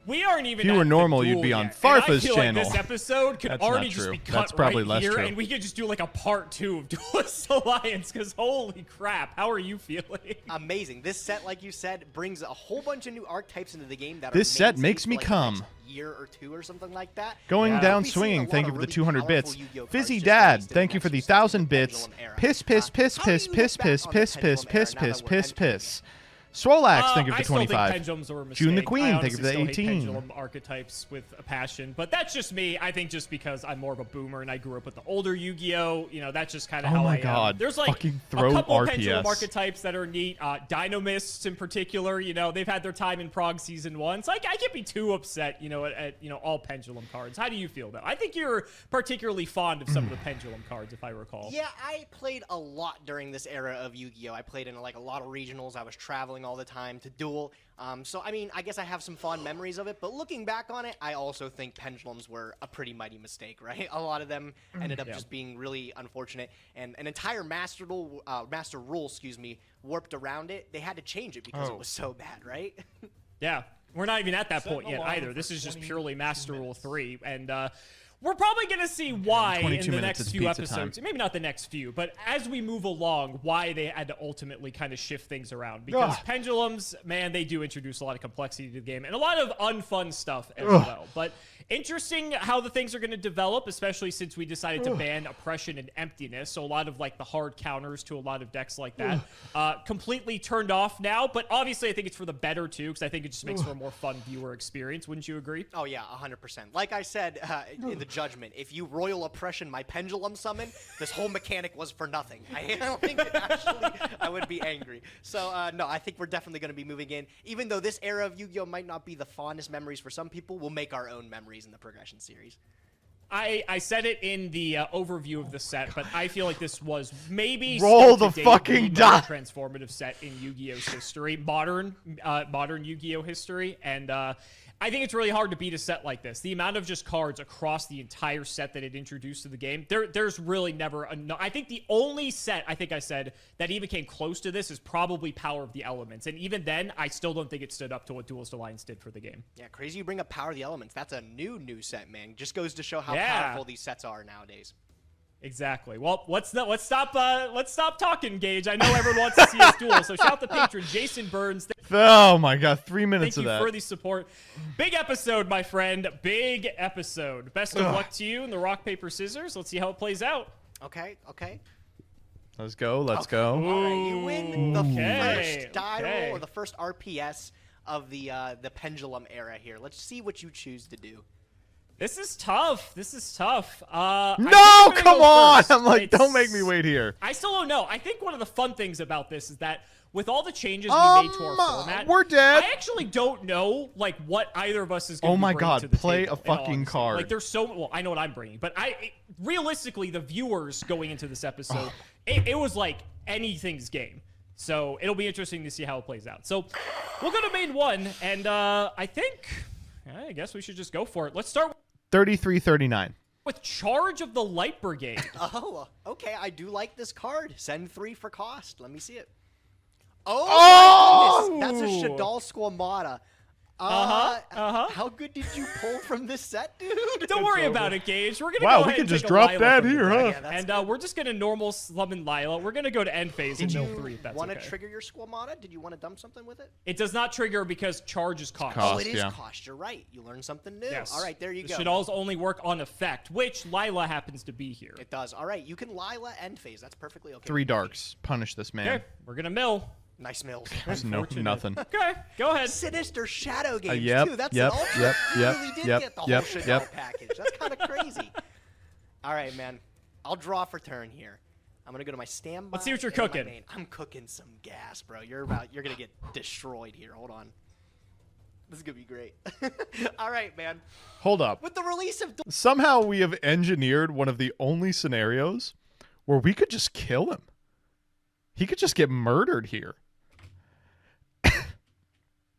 We aren't even. If you were at the normal, you'd duel be on yet. And I Farfa's feel channel. Like this episode could That's already not just true. be cut That's probably right less here, true. and we could just do like a part 2 of Duelist Alliance. Because holy crap, how are you feeling? Amazing. This set, like you said, brings a whole bunch of new archetypes into the game. That This are set mainstays makes for, me like, come. the next year or two or something like that. Going Yeah. down We'll be seeing a swinging. lot Thank of you for the really 200 colorful bits. Yu-Gi-Oh cards Fizzy just Dad, released in thank the you for the next few 1,000 months bits. of the Pendulum era. Piss, piss, piss, How do piss, you piss, look back piss, on the piss, piss, Pendulum era piss, now that piss, we're piss, entering piss. Swolax, thank you for I the still think 25. pendulums are a mistake. June the Queen, I thank you for the honestly still hate 18. pendulum archetypes with a passion, but that's just me. I think just because I'm more of a boomer and I grew up with the older Yu-Gi-Oh, that's just kind of Oh how my I am. God, There's like fucking a throw couple RPS. pendulum archetypes that are neat. Dynamists in particular, they've had their time in Prog Season 1, so I can't be too upset, at all pendulum cards. How do you feel though? I think you're particularly fond of some of the pendulum cards, if I recall. Yeah, I played a lot during this era of Yu-Gi-Oh. I played in like a lot of regionals. I was traveling all the time to duel. So, I mean, I guess I have some fond memories of it, but looking back on it, I also think pendulums were a pretty mighty mistake, right? A lot of them ended up just being really unfortunate, and an entire master rule, warped around it. They had to change it because it was so bad, right? Yeah, we're not even at that point yet either. This is just purely Master Rule 3, and we're probably going to see why 22 in the minutes, next it's few pizza episodes. time. Maybe not the next few, but as we move along, why they had to ultimately kind of shift things around. Because pendulums, man, they do introduce a lot of complexity to the game and a lot of unfun stuff as well. But interesting how the things are going to develop, especially since we decided to ban oppression and emptiness. So a lot of like the hard counters to a lot of decks like that completely turned off now. But obviously, I think it's for the better too, because I think it just makes for a more fun viewer experience. Wouldn't you agree? Oh yeah, 100%. Like I said in the judgment, if you royal oppression my pendulum summon, this whole mechanic was for nothing. I don't think it actually, I would be angry. So no, I think we're definitely going to be moving in. Even though this era of Yu-Gi-Oh might not be the fondest memories for some people, we'll make our own memories in the progression series. I said it in the overview of the set, but I feel like this was maybe Roll still the to date fucking most die. transformative set in Yu-Gi-Oh's history, modern Yu-Gi-Oh history, and I think it's really hard to beat a set like this. The amount of just cards across the entire set that it introduced to the game, there's really never enough. I think the only set, I think I said, that even came close to this is probably Power of the Elements. And even then, I still don't think it stood up to what Duelist Alliance did for the game. Yeah, crazy you bring up Power of the Elements. That's a new set, man. Just goes to show how Yeah. powerful these sets are nowadays. Exactly. Well, let's stop talking, Gage. I know everyone wants to see us duel, so shout out the patron, Jason Burns. Oh my God, 3 minutes Thank of you that. for the support. Big episode, my friend. Big episode. Best of luck to you in the rock, paper, scissors. Let's see how it plays out. Okay. Let's go. Let's go. All right, you win the Okay, first die okay. roll or the first RPS of the pendulum era here. Let's see what you choose to do. This is tough. No, come on! I'm like, don't make me wait here. I still don't know. I think one of the fun things about this is that with all the changes we made to our format, we're dead. I actually don't know like what either of us is going to Oh my bring God, to the play table, a fucking in all honesty. card. Like there's so well, I know what I'm bringing, but realistically, the viewers going into this episode, it was like anything's game. So it'll be interesting to see how it plays out. So we'll go to main one, and I guess we should just go for it. Let's start 33-39. with Charge of the Light Brigade. Oh, okay. I do like this card. Send 3 for cost. Let me see it. My goodness. That's a Shadal Squamata. How good did you pull from this set, dude? Don't worry about it, Gage. We're gonna Wow, go we ahead could and just take a drop Lila that from the here, deck. huh? Yeah, that's And we're just gonna normal summon Lila. We're gonna go to end phase in mill 3 if that's want to okay. trigger your Squamata? Did you want to dump something with it? It does not trigger because charge is cost. Cost. Oh, it is yeah. cost. You're right. You learned something new. Yes. All right, there you The go. Shadal's only work on effect, which Lila happens to be here. It does. All right, you can Lila end phase. That's perfectly okay. 3 darks. Punish this man. Okay, we're gonna mill. Nice mills. No, Unfortunate. nothing. Okay, go ahead. Sinister Shadow Games, yep, too. That's yep, an ultra. yep, You yep, really did yep, get the yep, whole Shadal yep. package. That's kind of crazy. All right, man. I'll draw for turn here. I'm gonna go to my standby. Let's see what you're and my cooking. main. I'm cooking some gas, bro. You're gonna get destroyed here. Hold on. This is gonna be great. All right, man. Hold up. With the release of Somehow we have engineered one of the only scenarios where we could just kill him. He could just get murdered here.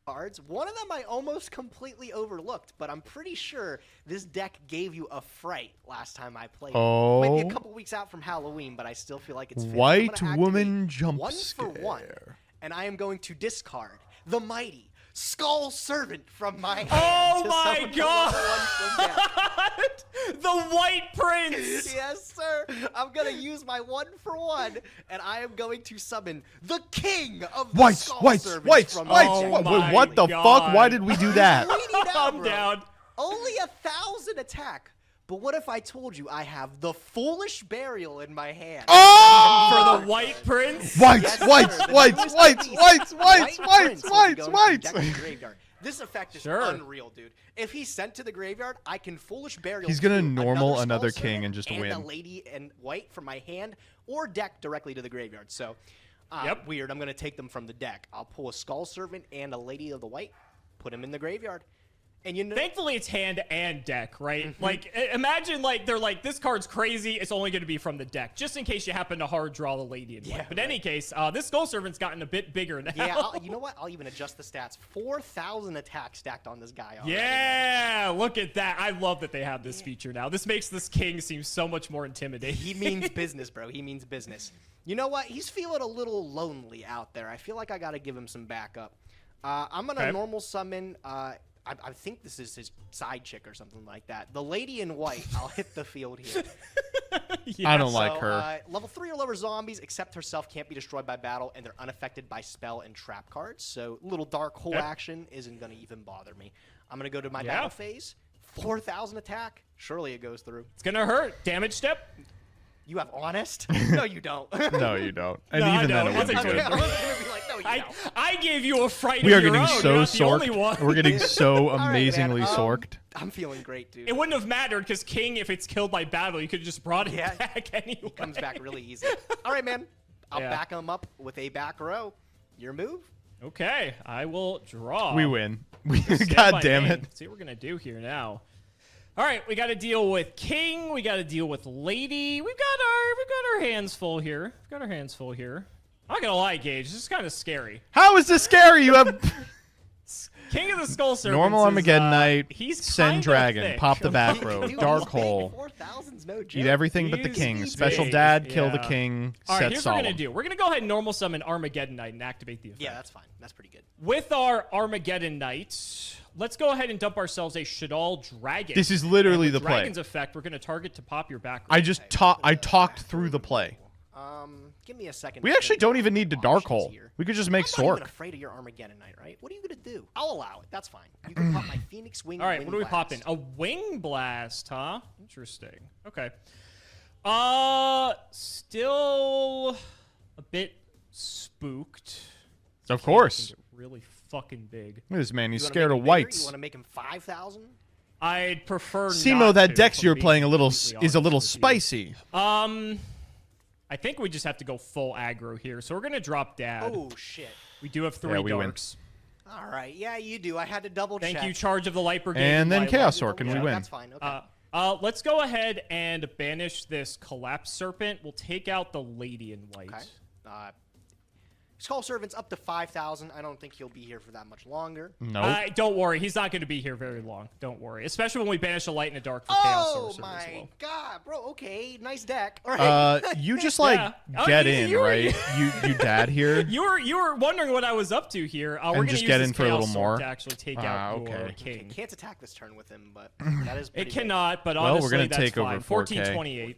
cards, one of them I almost completely overlooked, but I'm pretty sure this deck gave you a fright last time I played. Oh. It might be a couple weeks out from Halloween, but I still feel like it's fitting. I'm White gonna woman activate jump one for one, scare. and I am going to discard the mighty Skull Servant from my hand. Oh to my summon a god! level 1 from deck. The White Prince! Yes, sir. I'm gonna use my 1-for-1, and I am going to summon the king of the Skull Servants from my Oh deck. my What the God. fuck? Why did we do that? I'm down. Only 1,000 attack. But what if I told you I have the Foolish Burial in my hand? Oh! For the White Prince? Whites, Yes, sir. whites, The whites, newest whites, release, whites, the whites, White whites, Prince will be whites, going whites, to whites. the graveyard. This effect is Sure. unreal, dude. If he's sent to the graveyard, I can Foolish Burial. He's gonna to normal another Skull king Servant and just and win. a lady in white from my hand or deck directly to the graveyard. So, Yep. weird. I'm gonna take them from the deck. I'll pull a Skull Servant and a Lady of the White, put him in the graveyard, and you know. Thankfully, it's hand and deck, right? Like, imagine, like, they're like, this card's crazy. It's only going to be from the deck, just in case you happen to hard draw the Lady in White. Yeah, But in any case, this Skull Servant's gotten a bit bigger now. Yeah, you know what? I'll even adjust the stats. 4,000 attacks stacked on this guy already. Yeah, look at that. I love that they have this feature now. This makes this king seem so much more intimidating. He means business, bro. He means business. You know what? He's feeling a little lonely out there. I feel like I got to give him some backup. I'm going to Okay. normal summon... I think this is his side chick or something like that. The Lady in White. I'll hit the field here. Yeah. I don't like So, her. Level 3 or lower zombies, except herself, can't be destroyed by battle, and they're unaffected by spell and trap cards. So little dark hole Okay. action isn't going to even bother me. I'm going to go to my Yeah. battle phase. 4,000 attack. Surely it goes through. It's going to hurt. Damage step? You have honest? No, you don't. No, you don't. And No, I even then, know. it would be It's good. I wasn't going to be like, no, you don't. I gave you a fright We of are your getting own. so You're not the only sorked. one. We're getting so All right, man. amazingly sorked. I'm feeling great, dude. It wouldn't have mattered because King, if it's killed by battle, you could have just brought it Yeah. back anyway. He comes back really easy. All right, man. I'll Yeah. back him up with a back row. Your move? Okay, I will draw. We win. We, Stand God by damn name. it. Let's see what we're gonna do here now. All right, we got to deal with King. We got to deal with Lady. We've got our hands full here. We've got our hands full here. I'm not gonna lie, Gage. This is kind of scary. How is this scary? You have King of the Skull Serpents. normal is, Armageddon Knight, He's Send kinda Dragon, thick. pop the back Dude, row, he's Dark big. Hole, 4,000's no joke. eat everything but the He's king, big. special dad, kill the Yeah. king, All right, set here's what we're solemn. gonna do. We're gonna go ahead and normal summon Armageddon Knight and activate the effect. Yeah, that's fine. That's pretty good. With our Armageddon Knight, let's go ahead and dump ourselves a Shadal Dragon. This is literally And with the play. Dragon's effect, we're gonna target to pop your back row. I just I talked through the play. Give me a second. We to actually think don't about even need to Dark options Hole. here. We could just make I'm not even Sork. afraid of your Armageddon Knight, right? What are you gonna do? I'll allow it. That's fine. You can pop my Phoenix Wing. All right, Wind what are we Blast. popping? A Wing Blast, huh? Interesting. Okay. Still a bit spooked. Of course. Get really fucking big. Look at this man. You He's wanna scared make of him bigger? You whites. want to make him 5,000? I'd prefer Simo, not that to, Dex if I'm you're being playing a little completely is a little honest with you. spicy. I think we just have to go full aggro here. So we're gonna drop Dad. Oh shit! We do have 3 Yeah, we win. darks. All right, yeah, you do. I had to double check. Thank you, Charge of the Light Brigade. And then Lila. Chaos Sork, and we Yeah, win. That's fine. Okay. Let's go ahead and banish this Collapse Serpent. We'll take out the Lady in White. Okay. Skull Servant's up to 5,000. I don't think he'll be here for that much longer. No. Don't worry, he's not going to be here very long. Don't worry, especially when we banish a light and a dark for Chaos Oh Sorcerer my as well. god, bro. Okay, nice deck. All right. You just like Yeah. Oh, get you- in, you were- right? You dad here. You were wondering what I was up to here. We're going just to get use in this for a Chaos little Sword more? to actually take Ah, out your okay. king. Can't attack this turn with him, but that is It pretty cannot, but Well, we're honestly, gonna that's take over fine. 4K. 1428.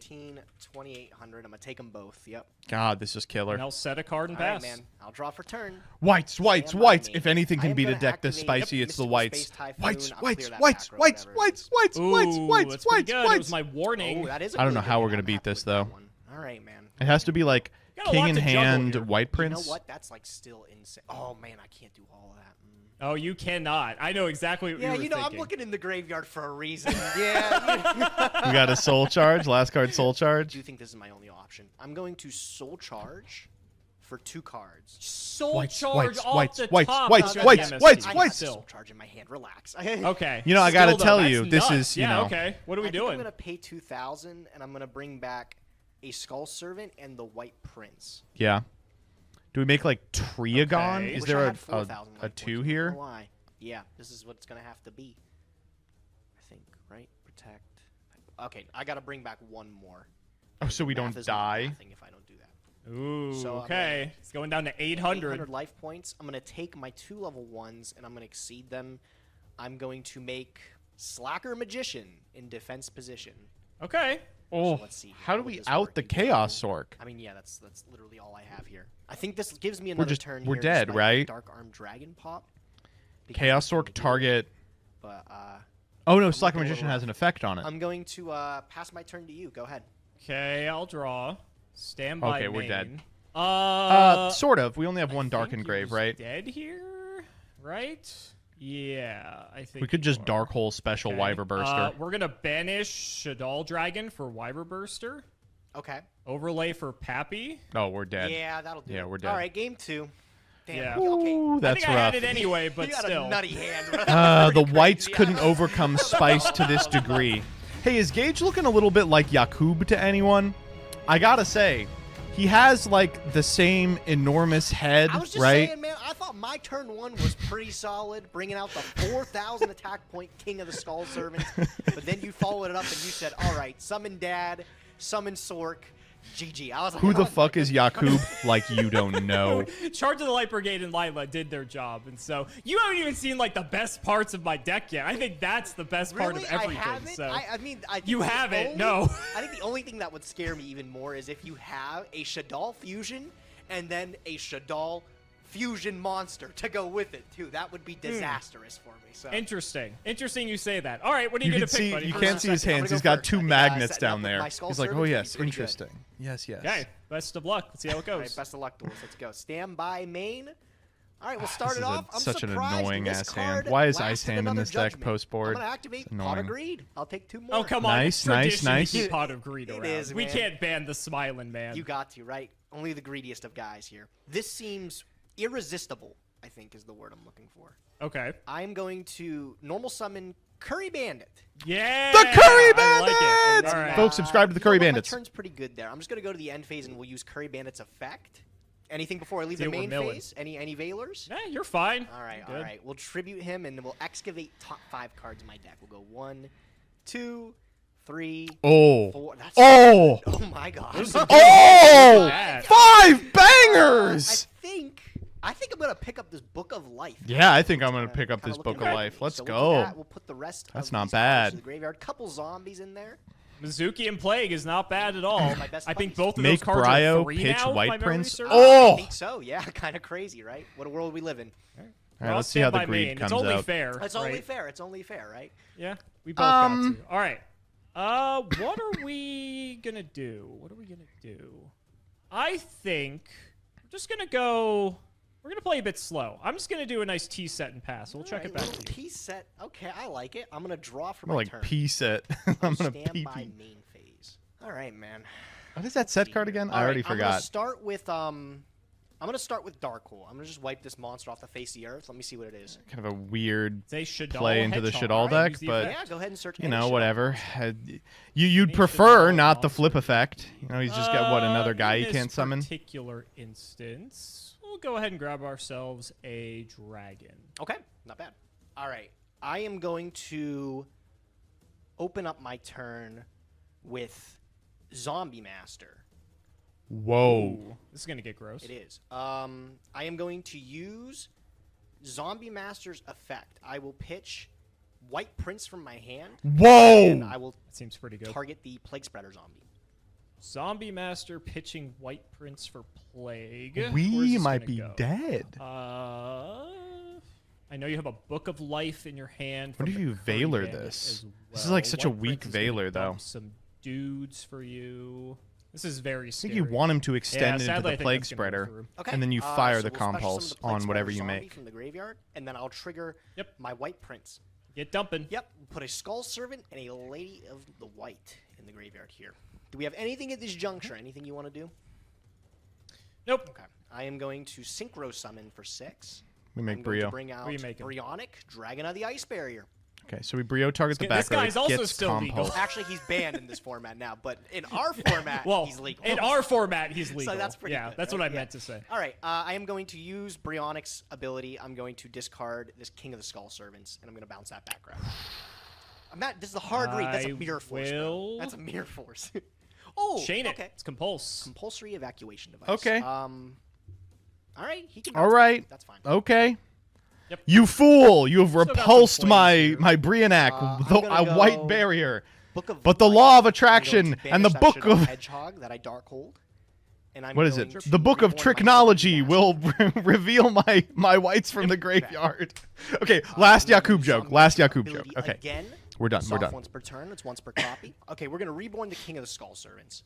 2,800. I'm gonna take them both. Yep. God, this is killer. And I'll set a card and All right, pass. man. I'll draw for turn. Whites. Stand by Whites. me. If anything I can am beat a gonna deck this activate spicy, it's the Mystical whites. Space Typhoon. Whites. I'll Whites. clear that Whites. back row, Whites. whatever it Whites. is. Whites. Ooh, Whites. Whites. that's pretty Whites. good. It was Whites. my warning. Oh, that is a I don't really know good how one. we're gonna I'm beat happy this, with that though. one. All right, man. It has to be like Got a king lot in to juggle hand, here. White You Prince. know what? That's like still insane. Oh man, I can't do all of that. Oh, you cannot. I know exactly what Yeah, you were you know, thinking. I'm looking in the graveyard for a reason. Yeah. We got a soul charge. Last card, soul I charge. do think this is my only option. I'm going to soul charge for 2 cards. Soul Whites, Charge whites, off whites, the whites, top. whites, of whites, the whites, MST. I whites. have Still. soul charge in my hand. Relax. Okay. You know, I gotta Still, though, tell that's you, this nuts. is, you yeah, know. okay. What are we I think doing? I'm gonna pay 2,000, and I'm gonna bring back a Skull Servant and the White Prince. Yeah. Do we make like Triagon? Okay. Is Wish I there had a 4,000 life 2 points. I don't here? know why. Yeah, this is what it's gonna have to be. I think, right? Protect. Okay, I gotta bring back 1 more. Oh, so we Math don't is not die? mathing if I don't do that. Ooh, So, okay. It's going down to 800. 800 life points. I'm going to take my 2 level 1s, and I'm going to exceed them. I'm going to make Slacker Magician in defense position. Okay. Oh, let's see here. how do How would we this out work? the You Chaos go- Sork? I mean, yeah, that's literally all I have here. I think this gives me another turn we're here dead, despite the right? Dark Arm Dragon pop. because Chaos it's going Sork to do it. target. But, Oh no, Slacker looking a Magician little has an effect on it. I'm going to pass my turn to you. Go ahead. Okay, I'll draw. Stand by Okay, we're main. dead. Sort of. We only have one Dark think Engrave, you're right? Dead here, right? Yeah, I think We could you just are. Dark Hole Special Wyver Burster. We're gonna banish Shadal Dragon for Wyver Burster. Okay. Overlay for Pappy. Oh, we're dead. Yeah, that'll do Yeah, it. we're dead. All right, game 2. Damn. Yeah. Okay. Ooh, I that's think I rough. had it anyway, but you got still. a nutty hand. The Pretty whites crazy. couldn't overcome spice to this degree. Hey, is Gage looking a little bit like Yakub to anyone? I gotta say, he has like the same enormous head, I was just right? saying, man, I thought my turn 1 was pretty solid, bringing out the 4,000 attack point King of the Skull Servant. But then you followed it up and you said, all right, summon Dad, summon Sork, GG. I was like, Who the oh, fuck is Yakub? Like you don't know. Charge of the Light Brigade and Lila did their job, and so you haven't even seen like the best parts of my deck yet. I think that's the best part Really? of everything. I haven't? So I mean, I think You the haven't, only- no. I think the only thing that would scare me even more is if you have a Shadal fusion and then a Shadal fusion monster to go with it too. That would be disastrous for me. So interesting. Interesting you say that. All right, what are you, You gonna can pick, see, buddy? you First can't or see his second? I'm hands. gonna He's go got first. two I think, magnets setting up down with there. my Skull He's like, Servant oh is yes, pretty good. interesting. Yes, yes. Okay, best of luck. Let's see how it All goes. right, best of luck, Duels. Let's go. Stand by main. All right, we'll This start is it off. I'm such an surprised annoying this ass card hand. Why is lasted Ice Hand in another this deck judgment. post board? I'm gonna activate It's Pot of annoying. Greed. I'll take 2 more. Oh, come on. Nice, It's nice, tradition to nice. keep Pot of Greed It around. is, We man. can't ban the smiling man. You got to, right? Only the greediest of guys here. This seems irresistible, I think is the word I'm looking for. Okay. I'm going to normal summon Curry Bandit. Yeah. The Curry I like it. Bandits! All right. Folks, subscribe to the you know Curry what? Bandits. My turn's pretty good there. I'm just going to go to the end phase and we'll use Curry Bandit's effect. Anything before I leave See the what we're main milling. phase? Any Veilers? Yeah, you're fine. All right, Good. all right. We'll tribute him and then we'll excavate top 5 cards in my deck. We'll go 1, 2, 3, Oh. 4. That's Oh. Oh my god. Oh! bad. 5 bangers! I think I'm gonna pick up this Book of Life. Yeah, I think I'm gonna Kinda pick up this looking Book of right Life. to me. Let's So we'll go. do that. We'll put the rest That's of not these cards bad. to the graveyard. Couple zombies in there. Mizuki and Plague is not bad at all. My best I think buddies. both of Make those cards Bryo are 3 pitch now, if White my memory Prince. serves. Oh! I think so. Yeah, kind of crazy, right? What a world we live in. All We're right, all let's see how the standby greed main. comes It's only out. fair. It's right? only fair. It's only fair, right? Yeah, we both got to. All right. What are we gonna do? What are we gonna do? I think we're just gonna go. We're gonna play a bit slow. I'm just gonna do a nice T set and pass. We'll check it back. Little P set. Okay, I like it. I'm gonna draw for More my like turn. P set. I'm gonna Stand pee by pee. main phase. All right, man. What is that set card again? I already I'm gonna forgot. start with I'm gonna start with Darkhole. I'm gonna just wipe this monster off the face of the earth. Let me see what it is. Kind of a weird Say Shadal play into the Hedgehog. Shadal All right, deck, use the but effect. Yeah, go ahead and search. you any know, Shadal whatever. monster. You'd Any prefer Shadal not the monster. flip effect. You know, he's just got what another guy in you this can't summon. Particular instance, we'll go ahead and grab ourselves a dragon. Okay, not bad. All right, I am going to open up my turn with Zombie Master. Whoa. Ooh, this is gonna get gross. It is. I am going to use Zombie Master's effect. I will pitch White Prince from my hand, and Whoa! I will That seems pretty good. target the Plague Spreader zombie. Zombie Master pitching White Prince for Plague. Where's We this might gonna be go? dead. I know you have a Book of Life in your hand. What from if the you Curry Veiler Bandit this? as This is like well. such a White weak Prince is gonna Veiler, though. dump some dudes for you. This is very I scary. think you want him to extend Yeah, into sadly, I the think Plague that's gonna go Spreader, through. Okay. and then you fire so the we'll special compulse summon the Plague on whatever Spreader you zombie make. from the graveyard, and then I'll trigger Yep. my White Prince. Get dumping. Yep, put a Skull Servant and a Lady of the White in the graveyard here. Do we have anything at this juncture? Anything you want to do? Nope. Okay. I am going to Synchro Summon for 6. We I'm make going to Brio. bring out What are you making? Bryonic, Dragon of the Ice Barrier. Okay, so we Brio target the This back row. guy's also gets still legal. compulse. Actually, he's banned in this format now, but in our format, Well, he's legal. in our format, he's legal. that's pretty Yeah, good, that's right? what I Yeah. meant to say. All right, I am going to use Bryonic's ability. I'm going to discard this King of the Skull Servants, and I'm going to bounce that back row. I'm not. This is a hard read. That's a I mirror force. Bro. will- That's a mirror force. Oh, Chain it. okay. It's compulse. Compulsory evacuation device. Okay. All right. He can. All right. That's fine. Okay. Yep. You fool! You have Still got some repulsed flames my here. Brionac, I'm a gonna white go barrier. Book of But the Light. law of I'm attraction going to and the banish that book Shaddoll of hedgehog that I dark hold. And I'm what is going it? to The book of reborn my tricknology zombie master. will reveal my whites from the graveyard. Okay, last I'm gonna Yakub use joke. zombie Last master Yakub joke. ability Okay, Again. we're done. We're Soft done. once per turn. It's once per copy. Okay, we're gonna reborn the King of the Skull Servants.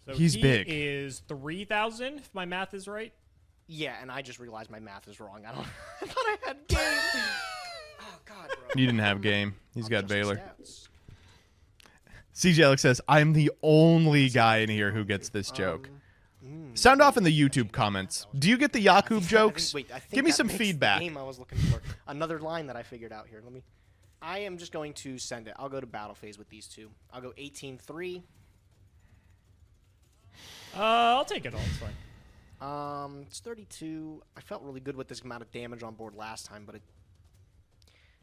So He's he big. is 3,000, if my math is right. Yeah, and I just realized my math is wrong. I thought I had game. Oh God, bro. You didn't have game. He's I'll got adjust the Baylor. stats. CJ Alex says, I'm the only guy in here who gets this joke. Sound off in the YouTube comments. Do you get the Yakub jokes? Wait, I think Give me that some makes the feedback. game I was looking for. Another line that I figured out here. I am just going to send it. I'll go to battle phase with these two. I'll go 18-3. I'll take it all. It's fine. It's 32. I felt really good with this amount of damage on board last time, but it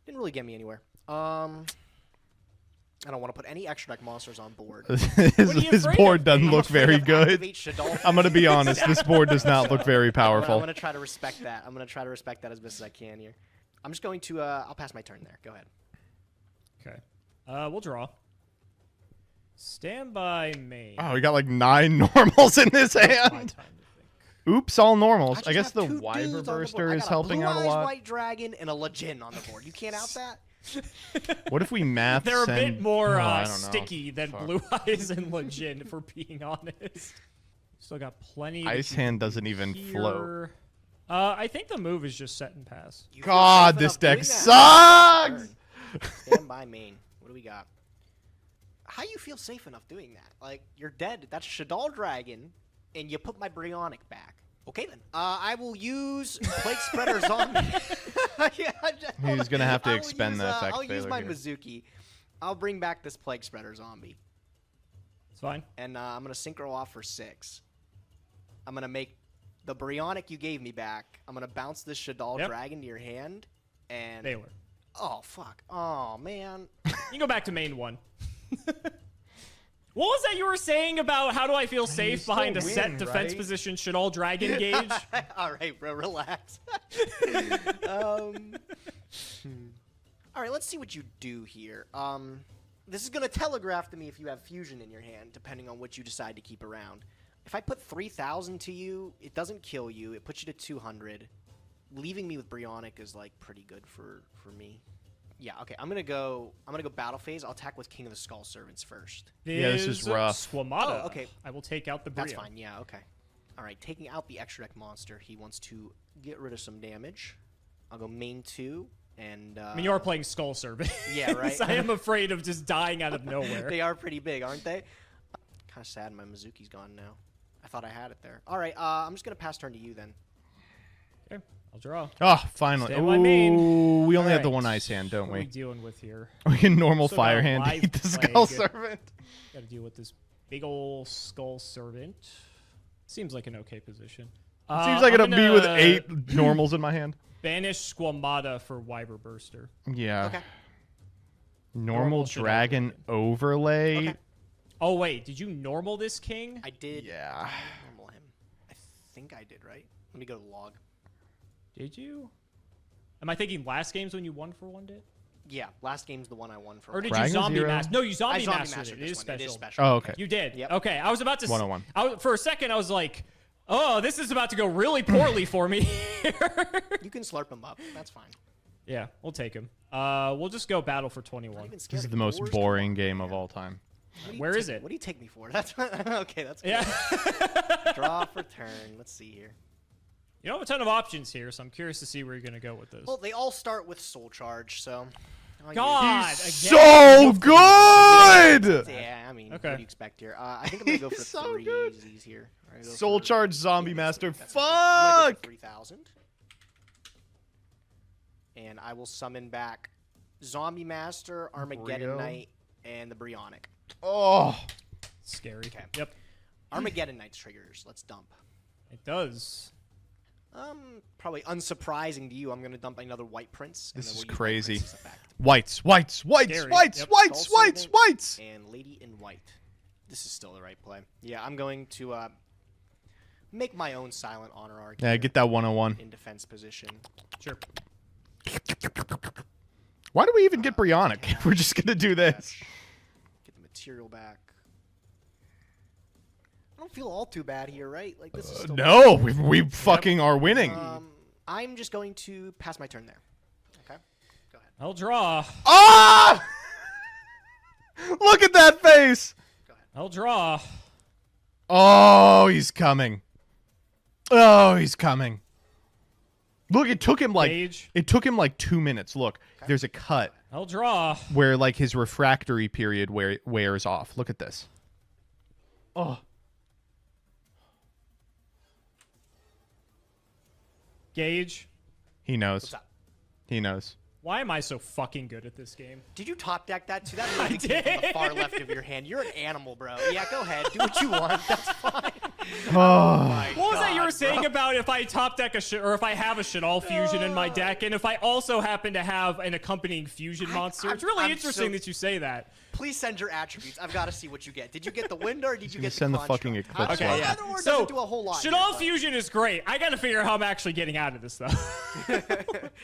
didn't really get me anywhere. I don't want to put any extra deck monsters on board. his afraid board of? doesn't I'm look afraid very of good. Activate Shaddoll. I'm going to be honest. This board does not look very I'm powerful. going to try to respect that. I'm going to try to respect that as best as I can here. I'm just going to, I'll pass my turn there. Go ahead. Okay. We'll draw. Standby main. Oh, we got like 9 normals in this My hand. time to think. Oops, all normals. just I guess have the two Wyver dudes on the board. Burster I is got helping out a Blue Eyes lot. White Dragon and a Legend on the board. You can't out that? What if we math They're a bit more Oh, I don't know. sticky than Fuck. Blue Eyes and Legend, if we're being honest. Still got plenty. Ice to hand doesn't even here. float. I think the move is just set and pass. You feel God, safe this enough doing deck that? sucks! Stand by main. What do we got? How you feel safe enough doing that? Like, you're dead. That's Shaddoll Dragon, and you put my Bryonic back. Okay, then. I will use Plague Spreader Zombie. He's gonna have to I will expend the use, effect I'll use failure my here. Mizuki. I'll bring back this Plague Spreader Zombie. It's fine. And I'm going to synchro off for 6. I'm going to make the Bryonic you gave me back. I'm going to bounce this Shaddoll Dragon to your hand. And Baylor. oh, fuck. Oh, man. You can go back to main 1. What was that you were saying about how do I feel safe still behind a win, set defense right? position should all dragon gauge? All right, bro. Relax. All right, let's see what you do here. This is going to telegraph to me if you have fusion in your hand, depending on what you decide to keep around. If I put 3,000 to you, it doesn't kill you. It puts you to 200. Leaving me with Bryonic is like pretty good for me. Yeah, okay. I'm gonna go battle phase. I'll attack with King of the Skull Servants first. Yeah, this is rough. Squamata. Oh, okay. I will take out the That's Brio. fine. Yeah, okay. All right, taking out the extra deck monster. He wants to get rid of some damage. I'll go main 2 and I mean, you are playing Skull Servant. Yeah, right. I am afraid of just dying out of nowhere. They are pretty big, aren't they? Kind of sad my Mizuki's gone now. I thought I had it there. All right, I'm just going to pass turn to you then. Okay, I'll draw. Oh, finally. Stand by main. Ooh, we only have the Alright. one ice hand, don't What are we we? dealing with here? We can normal Still got fire a hand to live eat the plague. Skull Servant. Got to deal with this big ol' Skull Servant. Seems like an okay position. Seems like I'm it'll be with gonna 8 normals in my hand. Banish Squamata for Wyver Burster. Yeah. Okay. Normal Normal should dragon have overlay. Okay. Oh wait, did you normal this king? I did Yeah. normal him. I think I did, right? Let me go to log. Did you? Am I thinking last game's when you won for one day? Yeah, last game's the one I won for. Or did Dragon you zombie Zero? master? No, you I zombie zombie mastered mastered it. It is this one. It is special. special. Oh, okay. You did. Yep. Okay, I was about to. 101. For a second, I was like, "Oh, this is about to go really poorly for me." You can slurp him up. That's fine. Yeah, we'll take him. We'll just go battle for Not 21. even scared This is of the most yours. boring game of all time. What do you Where take- is it? What do you take me for? That's okay. That's good. Yeah. Draw for turn. Let's see here. You don't have a ton of options here, so I'm curious to see where you're gonna go with this. Well, they all start with Soul Charge, so. I'll God, again. So good! Yeah, I mean, Okay. what do you expect here? I think I'm gonna go for He's so 3 good. Z's here. I'm gonna go Soul for- Charge Zombie Master. That's okay. I'm gonna go for Fuck! 3,000. And I will summon back Zombie Master, Armageddon Brio. Knight, and the Bryonic. Oh. Scary. Okay. Yep. Armageddon Knight's triggers. Let's dump. It does. Probably unsurprising to you, I'm gonna dump another White Prince. And This then is we'll use White crazy. Prince's effect. Whites, whites, whites, Scary. whites, Yep. whites, Skull whites, Servant whites! And Lady in White. This is still the right play. Yeah, I'm going to make my own silent honor arc. Yeah, here get that 101. in defense position. Sure. Why do we even get Brionic if we're just gonna do this? Get the material back. I don't feel all too bad here, right? Like this is still No, we fucking are winning. I'm just going to pass my turn there. Okay, go ahead. I'll draw. Ah! Look at that face. I'll draw. Oh, he's coming. Oh, he's coming. Look, it took him like Page. 2 minutes. Look, there's a cut I'll draw. where like his refractory period wears off. Look at this. Oh. Gage. He knows. What's up? He knows. Why am I so fucking good at this game? Did you top deck that too? That really came from the did. far left of your hand. You're an animal, bro. Yeah, go ahead. Do what you want. That's fine. Oh. What was that you were God, saying bro. about if I top deck or if I have a Shadal fusion in my deck, and if I also happen to have an accompanying fusion monster? It's really I'm interesting so- that you say that. Please send your attributes. I've got to see what you get. Did you get the wind or did you get send the construct? fucking Eclipse Okay, one. yeah. Either or So doesn't do a whole lot. here, Shadal but- fusion is great. I gotta figure out how I'm actually getting out of this though.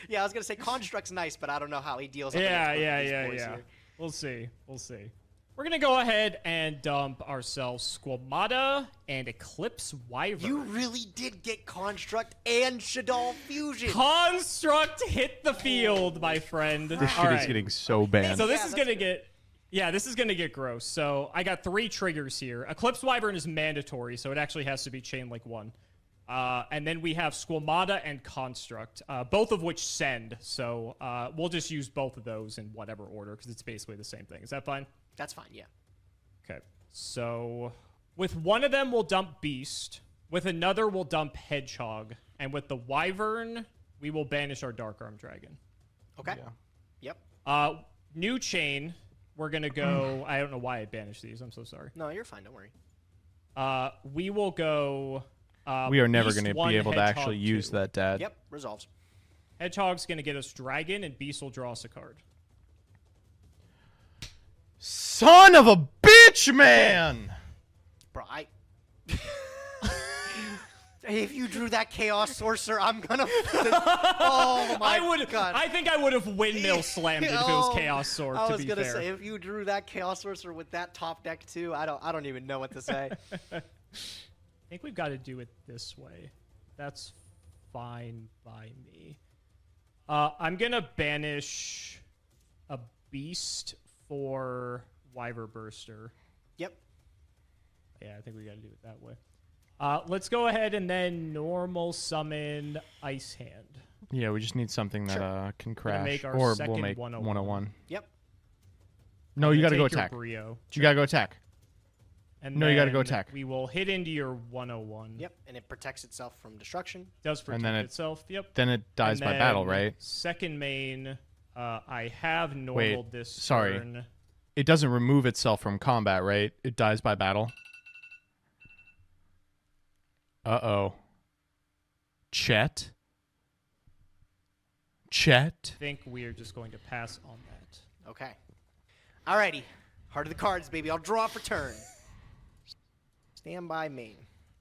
Yeah, I was gonna say construct's nice, but I don't know how he deals. up yeah, against both yeah, these yeah, boys yeah. here. We'll see. We'll see. We're gonna go ahead and dump ourselves Squamata and Eclipse Wyvern. You really did get construct and Shadal fusion. Construct hit the field, my friend. This shit All is right. getting so banned. So this Yeah, is that's gonna good. get, yeah, this is gonna get gross. So I got 3 triggers here. Eclipse Wyvern is mandatory, so it actually has to be chain like 1. And then we have Squamata and Construct, both of which send. So we'll just use both of those in whatever order because it's basically the same thing. Is that fine? That's fine. Yeah. Okay. So with one of them, we'll dump Beast. With another, we'll dump Hedgehog. And with the Wyvern, we will banish our Dark Arm Dragon. Okay. Yep. New chain, we're going to go... I don't know why I banished these. I'm so sorry. No, you're fine. Don't worry. We will go... We are never Beast going to 1, be able to Hedgehog actually use 2. that, Dad. Yep. Resolves. Hedgehog's going to get us Dragon, and Beast will draw us a card. Son of a bitch, man! Bro, if you drew that Chaos Sorcerer, I'm gonna... Oh my god. I think I would have windmill slammed it if it was Oh, Chaos Sword, I to was be gonna fair. say, if you drew that Chaos Sorcerer with that top deck too, I don't even know what to say. I think we've got to do it this way. That's fine by me. I'm going to banish a Beast for Wyvern Burster. Yep. Yeah, I think we got to do it that way. Let's go ahead and then normal summon Ice Hand. Yeah, we just need something that can crash. make our Or we'll second make 101. 101. Yep. No, you got to go Take your attack. Brio. You got to go attack. And No, you gotta go then attack. We will hit into your 101. Yep. And it protects itself from destruction. Does protect then itself. Yep. Then it dies And by battle, then right? Second main, I have normal Wait, this sorry. turn. It doesn't remove itself from combat, right? It dies by battle. Uh-oh. Chet? Chet? I think we're just going to pass on that. Okay. Alrighty. Heart of the cards, baby. I'll draw for turn. Stand by main.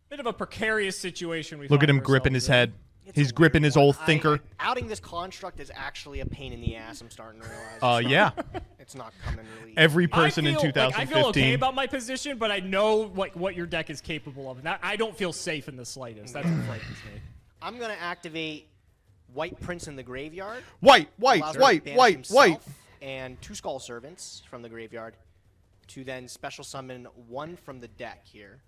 Bit of a precarious situation. Look at him gripping his head. It's He's a gripping weird his one. old thinker. Outing this construct is actually a pain in the ass. I'm starting to realize. Yeah. It's not coming really. Every person I in feel, 2015. I feel okay about my position, but I know what your deck is capable of. And I don't feel safe in the slightest. That's what frightens me. I'm gonna activate White Prince in the graveyard. White, Allows him to white, banish white, himself white. And 2 Skull Servants from the graveyard to then special summon 1 from the deck here.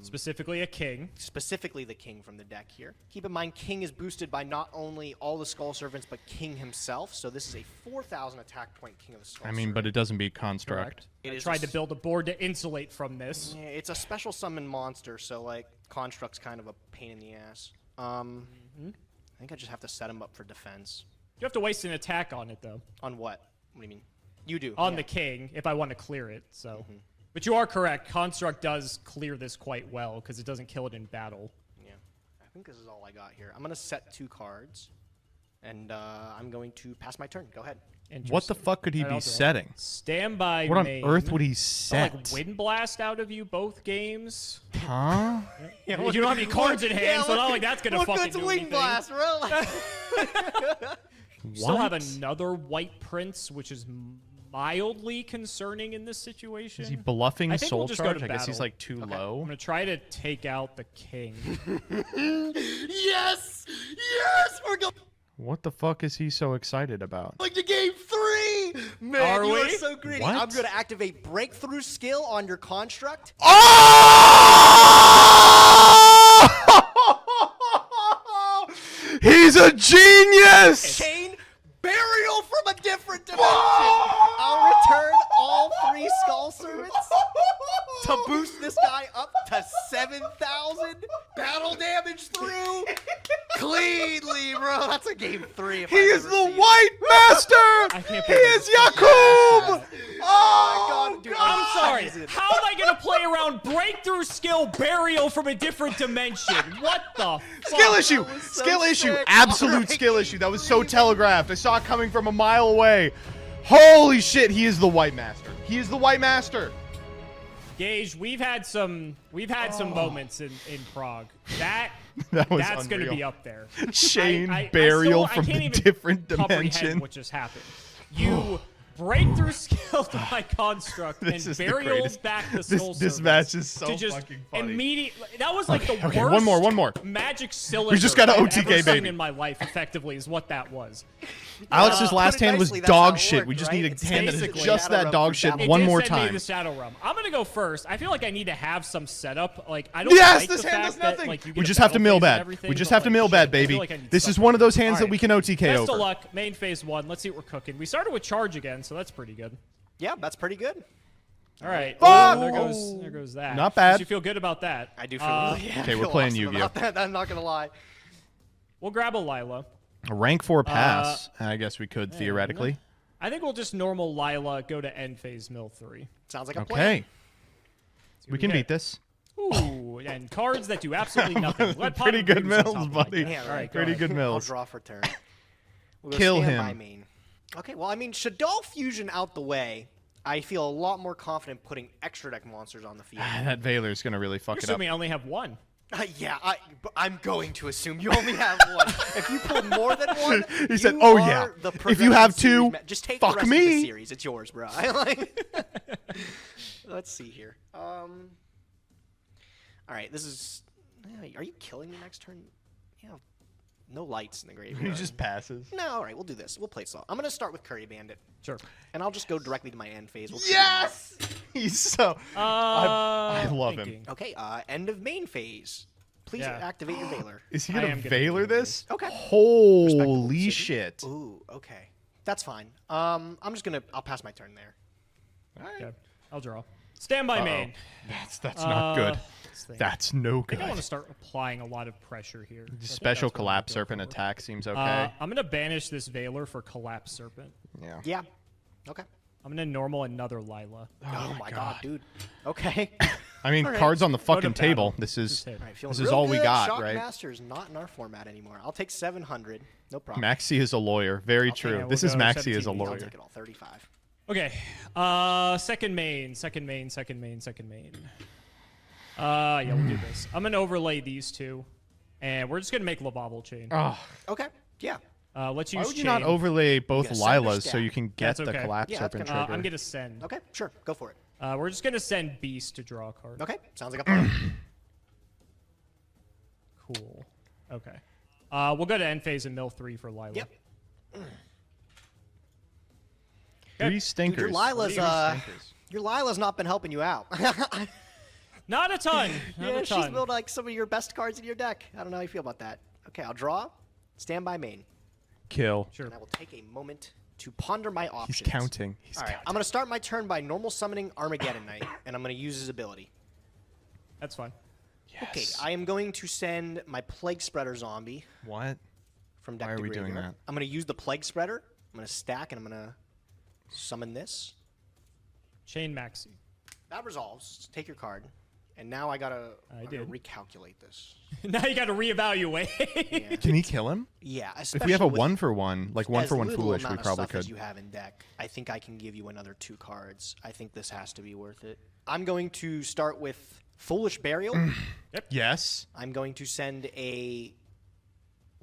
Specifically a king. Specifically the king from the deck here. Keep in mind, king is boosted by not only all the Skull Servants, but king himself. So this is a 4,000 attack point king of the Skull I mean, but it doesn't beat Construct. Correct. It I is tried a to build a board to insulate from this. Yeah, it's a special summon monster, so like Construct's kind of a pain in the ass. I think I just have to set him up for defense. You have to waste an attack on it, though. On what? What do you mean? You do. On yeah. the king, if I want to clear it. So, But you are correct. Construct does clear this quite well because it doesn't kill it in battle. Yeah. I think this is all I got here. I'm going to set 2 cards, and I'm going to pass my turn. Go ahead. What the fuck could he Alright, be I'll draw. setting? Standby What on main. earth would he I'll, set? like Wind Blast out of you both games. Huh? You don't have any cards in hand, so not like that's gonna fucking do Wing anything. Blast, bro. Still have What? another White Prince, which is mildly concerning in this situation. Is he bluffing I think Soul we'll just go Charge? to I guess he's battle. like too I'm low. gonna try to take out the king. Yes! Yes! We're going What the fuck is he so excited about? to game 3! Man, Are you are we? so greedy. What? I'm going to activate Breakthrough skill on your construct. Oh! He's a genius! Chain Burial from a different dimension. I'll return all 3 Skull Servants to boost this guy up to 7,000 battle damage through cleanly, bro. That's a game 3. If He I've is ever the seen it. White Master! can't He believe is this. Yakub! Oh my god, dude. I'm sorry. Amazing. How am I gonna play around Breakthrough Skill Burial from a different dimension? What the Skill fuck? issue! was so Skill issue! sick. Absolute Alright, skill issue. That was so telegraphed. I saw it coming from a mile away. Holy shit, he is the White Master. He is the White Master. Gage, we've had some moments in Prague. That was That's gonna unreal. be up there. Chain I burial still- I from can't the even different comprehend dimension. what just happened. You breakthrough skill to my construct This and is the burial greatest. back the This soul match servants is so to just fucking funny. immediately. That was like the okay, worst. one more. Magic cylinder. We just got a I've OTK, ever seen baby. in my life. Effectively, is what that was. Alex's Put last it hand was nicely, that's how dog it shit. worked, We just right? need It's a hand that is basically just Shadow that Realm dog for shit Battle. It one did more send me time. the Shadow Realm. I'm gonna go first. I feel like I need to have some setup. Like I don't. Yes, like this the hand fact does that, nothing. like, you We get a just have to battle mill phase and bad. everything, We just but, have to like, mill shit, bad, I baby. feel like I need This is something. one of those hands All that right. we can OTK Best over. of luck. Main phase 1. Let's see what we're cooking. We started with charge again, so that's pretty good. Yeah, that's pretty good. All right. Fuck! There goes that. Not bad. You feel good about that? I do feel Uh, Okay, we're playing awesome Yu-Gi-Oh. about that. I'm not going to lie. We'll grab a Lila. A rank 4 pass. I guess we could theoretically. I think we'll just normal Lila, go to end phase mill 3. Sounds like a plan. Okay. We we can get. beat this. Ooh, and cards that do absolutely nothing. Let Pretty Pot good Readers on mills, top of buddy. it. Yeah, All right, go Pretty ahead. good I'll mills. draw for turn. We'll go Kill stand by him. main. Okay, well, I mean, Shadow Fusion out the way, I feel a lot more confident putting extra deck monsters on the field. That Veiler's gonna really fuck You're it up. assuming I only have one. Yeah, I'm going to assume you only have one. If you pull more than one, He said, you "Oh, are yeah. the If you have progression series two, just take fuck the rest me." of the series. It's yours, bro. I like. Let's see here. All right, this is. Are you killing me next turn? Yeah. No lights in the graveyard. He just passes. No, all right, we'll do this. We'll play Saw. I'm gonna start with Curry Bandit, Sure. and I'll just go directly to my end phase. We'll Yes! He's so. I love him. thinking. Okay, end of main phase. Please Yeah. activate your Veiler. Is he I gonna am gonna Veiler do this? Okay. Holy Respectable decision. shit. Ooh, okay. That's fine. I'll pass my turn there. Okay. I'll draw. Stand by main. That's not good. let's think. That's no I think I want good. to start applying a lot of pressure here. I think Special that's what I'm Collapse gonna go Serpent for. attack seems okay. I'm gonna banish this Veiler for Collapse Serpent. Yeah. Yeah. Okay. I'm gonna normal another Lila. Oh, my god, dude. Okay. I mean, All right. cards on the fucking battle. table. This is Just hit. All right, feeling This is real all we good. got, Shock right? Master's not in our format anymore. I'll take 700. No problem. Maxi is a lawyer. Very I'll take true. it. This We'll is go Maxi as a 17. I'll lawyer. take it all. 35. Okay. Second main. Yeah, we'll do this. I'm gonna overlay these two, and we're just gonna make Lavabble Chain. Oh, Okay. Yeah. Let's use why would you chain. not overlay both Yeah, send or Lilas so stack. you can get That's the okay. Collapse Yeah, that's Serpent gonna- trigger? I'm gonna send. Okay. Sure. Go for it. We're just gonna send Beast to draw a card. Okay. Sounds like a plan. Cool. Okay. We'll go to end phase and mill 3 for Lila. Yep. Three stinkers. Dude, your Lila's Three stinkers. your Lila's not been helping you out. Not a ton. Not Yeah, a she's ton. built like some of your best cards in your deck. I don't know how you feel about that. Okay, I'll draw. Stand by main. Kill. Sure. And I will take a moment to ponder my options. He's counting. He's All right, counting. I'm going to start my turn by normal summoning Armageddon Knight, and I'm going to use his ability. That's fine. Okay, Yes. I am going to send my Plague Spreader zombie What? from deck Why to are we doing graveyard. that? I'm going to use the Plague Spreader. I'm going to stack, and I'm going to summon this. Chain Maxi. That resolves. Take your card. And now I gotta did. recalculate this. Now you got to reevaluate. Yeah. Can he kill him? Yeah, If we have a especially with 1-for-1, like 1-for-1 as little foolish, we amount of probably stuff as could. you have in deck, I think I can give you another 2 cards. I think this has to be worth it. I'm going to start with Foolish Burial. Yes. I'm going to send a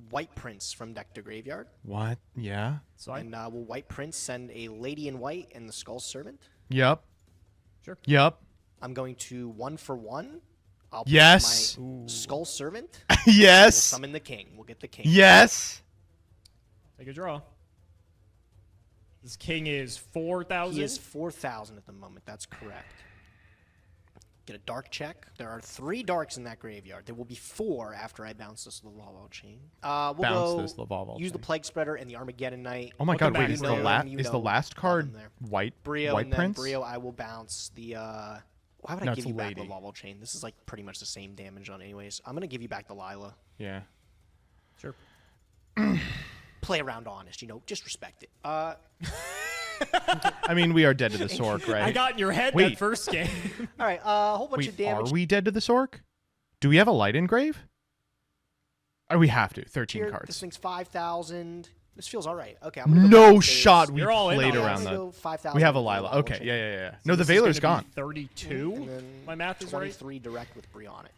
White Prince from deck to graveyard. What? Yeah. So And will White Prince send a Lady in White and the Skull Servant? Yep. Sure. Yep. I'm going to 1-for-1. I'll put Yes. my Skull Servant. Yes. We'll summon the king. We'll get the king. Yes. Take a draw. This king is 4,000. He is 4,000 at the moment. That's correct. Get a dark check. There are 3 darks in that graveyard. There will be 4 after I bounce this Lavalval chain. We'll Bounce go this Lavalval use the chain. Plague Spreader and the Armageddon Knight. Oh my Welcome God! Wait, back, is the Brio. last card there. white Brio White and then Prince? Brio, I will bounce the. Why would I No, give it's you a back lady. Lavalval chain? This is like pretty much the same damage on anyways. I'm gonna give you back the Lila. Yeah. Sure. Play around honest, just respect it. I mean, we are dead to the Sork, right? I got in your head that Wait. first game. All right, a whole bunch Wait, of damage. are we dead to the Sork? Do we have a light engrave? Or we have to. 13 Here, cards. This thing's 5,000. This feels all right. Okay, I'm gonna go No back to shot. We You're all in played on around this. I'm that. gonna go 5,000 We have a with the Lila. Lavalval Okay. chain. Yeah. So No, the this is Veiler's gonna be gone. 32. And then My math is right. 23 direct with Brionic.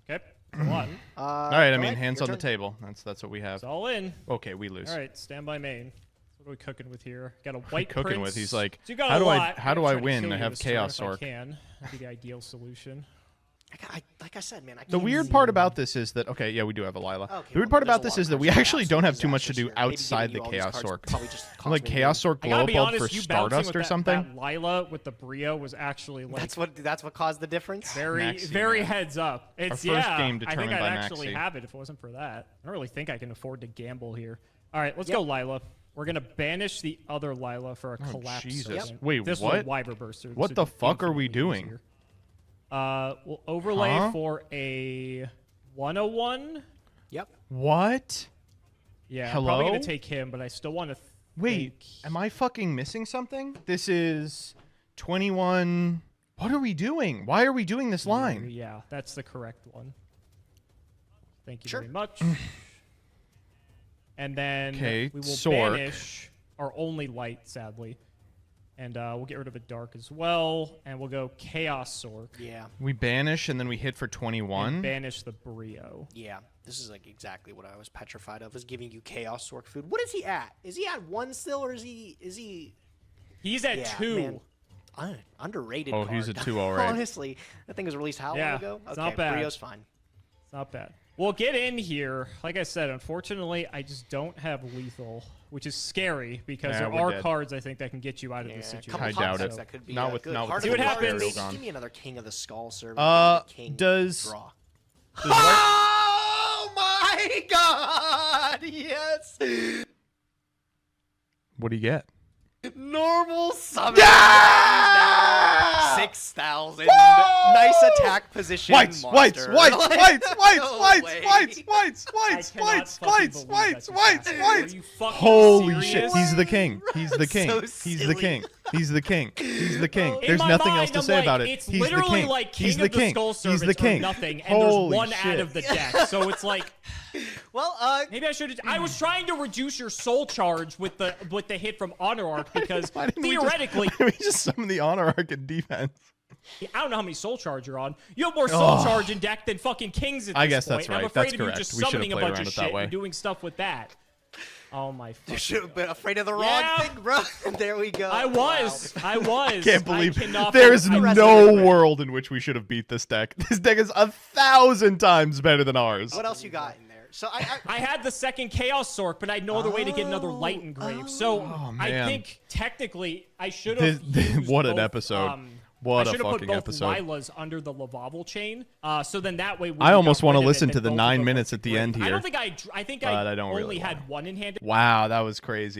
Okay. That's a lot. All right. I mean, hands on the table. That's what we have. It's all in. Okay, we lose. All right. Stand by main. What are we cooking with here? Got a white cooking prince. with? He's like, So you got how a do I- lot. how I'm do gonna I try to win? kill I you have this turn Chaos if I Orc. can. That'd be the ideal solution. Like I said, man. I The can't weird see- part about this is that yeah, we do have a Lila. Okay, The weird well, part there's about a this lot is of that we cards actually that are don't have too much to disasters do here. Maybe outside giving the you all these Chaos cards Orc. probably just cost Like me Chaos more. Orc I gotta glow be bulb honest, for you bouncing Stardust with or that, something. That Lila with the Brio was actually like That's what caused the difference. very Maxi, very man. heads up. It's first yeah. game I determined think by I'd actually Maxi. have it if it wasn't for that. I don't really think I can afford to gamble here. All right, let's Yep. go Lila. We're gonna banish the other Lila for a Oh, collapse. Jesus. Servant. Wait, this what? was a Wyver Burster. What so the it's fuck are we infinitely doing? easier. We'll overlay Huh? for a 101. Yep. What? Yeah, I'm probably Hello? gonna take him, but I still want to. Wait, am I fucking missing something? This is 21. What are we doing? Why are we doing this line? Yeah, that's the correct one. Thank you Sure. very much. And then Okay, we will Sork. banish our only light, sadly. And we'll get rid of a dark as well. And we'll go Chaos Sork. Yeah. We banish and then we hit for And 21. banish the Brio. Yeah. This is like exactly what I was petrified of. Is giving you Chaos Orc food. What is he at? Is he at 1 still, or is he? He's at Yeah, 2. man. Underrated. Oh, card. he's a 2 already. Honestly, that thing was released how Yeah, long ago? it's Okay, not bad. Brio's fine. It's not bad. We'll get in here. Like I said, unfortunately, I just don't have lethal, which is scary because Yeah, there we're are dead. cards I think that can get you out of Yeah, this a situation. couple I doubt concepts it. That could be Not with- good. not with Heart the of See what the Guard, happens. maybe. Gone. Give me another King of the Skull Servant. King does- draw. Does what- Oh my God! Yes. What do you get? Normal summon. 6,000. Nice attack position. Whites, whites, monster. whites, Like, whites, whites, no whites, way. whites, whites, I whites, cannot whites, fucking whites, believe whites, that whites, just happened. whites. Are you fucking Holy serious? shit, he's the king. He's the king. So He's the silly. king. He's the king. He's the king. In There's my nothing mind, else to I'm say like, about it. It's He's the literally king. like King He's of the the king. Skull He's Servants the king. or nothing, and Holy there's one shit. out of the deck. So it's like Well, maybe I should. I was trying to reduce your soul charge with the hit from Honor Arc because Why didn't we just- theoretically, why didn't we just summon the honor arc in defense? I don't know how many soul charge you're on. You have more soul charge in deck than fucking kings at this I guess point. that's and I'm right. afraid That's of you correct. just We should've summoning a played bunch around of it that shit way. and doing stuff with that. Oh my you fucking should have been afraid of the wrong Yeah. thing, bro. There we go. I was. Wow. I was. Can't believe cannot there is believe- no world in which we should have beat this deck. This deck is 1,000 times better than ours. What else you got in there? So I had the second Chaos Sork, but I had no other way to get another light engrave. So I man. think technically I should have. What an both, episode. What I a should have put fucking both episode. Lilas under the Lavalval chain. So then that way. I almost want to listen to the 9 minutes at the end I here. don't think I think but I I don't only really had one in hand. Wow, that was crazy.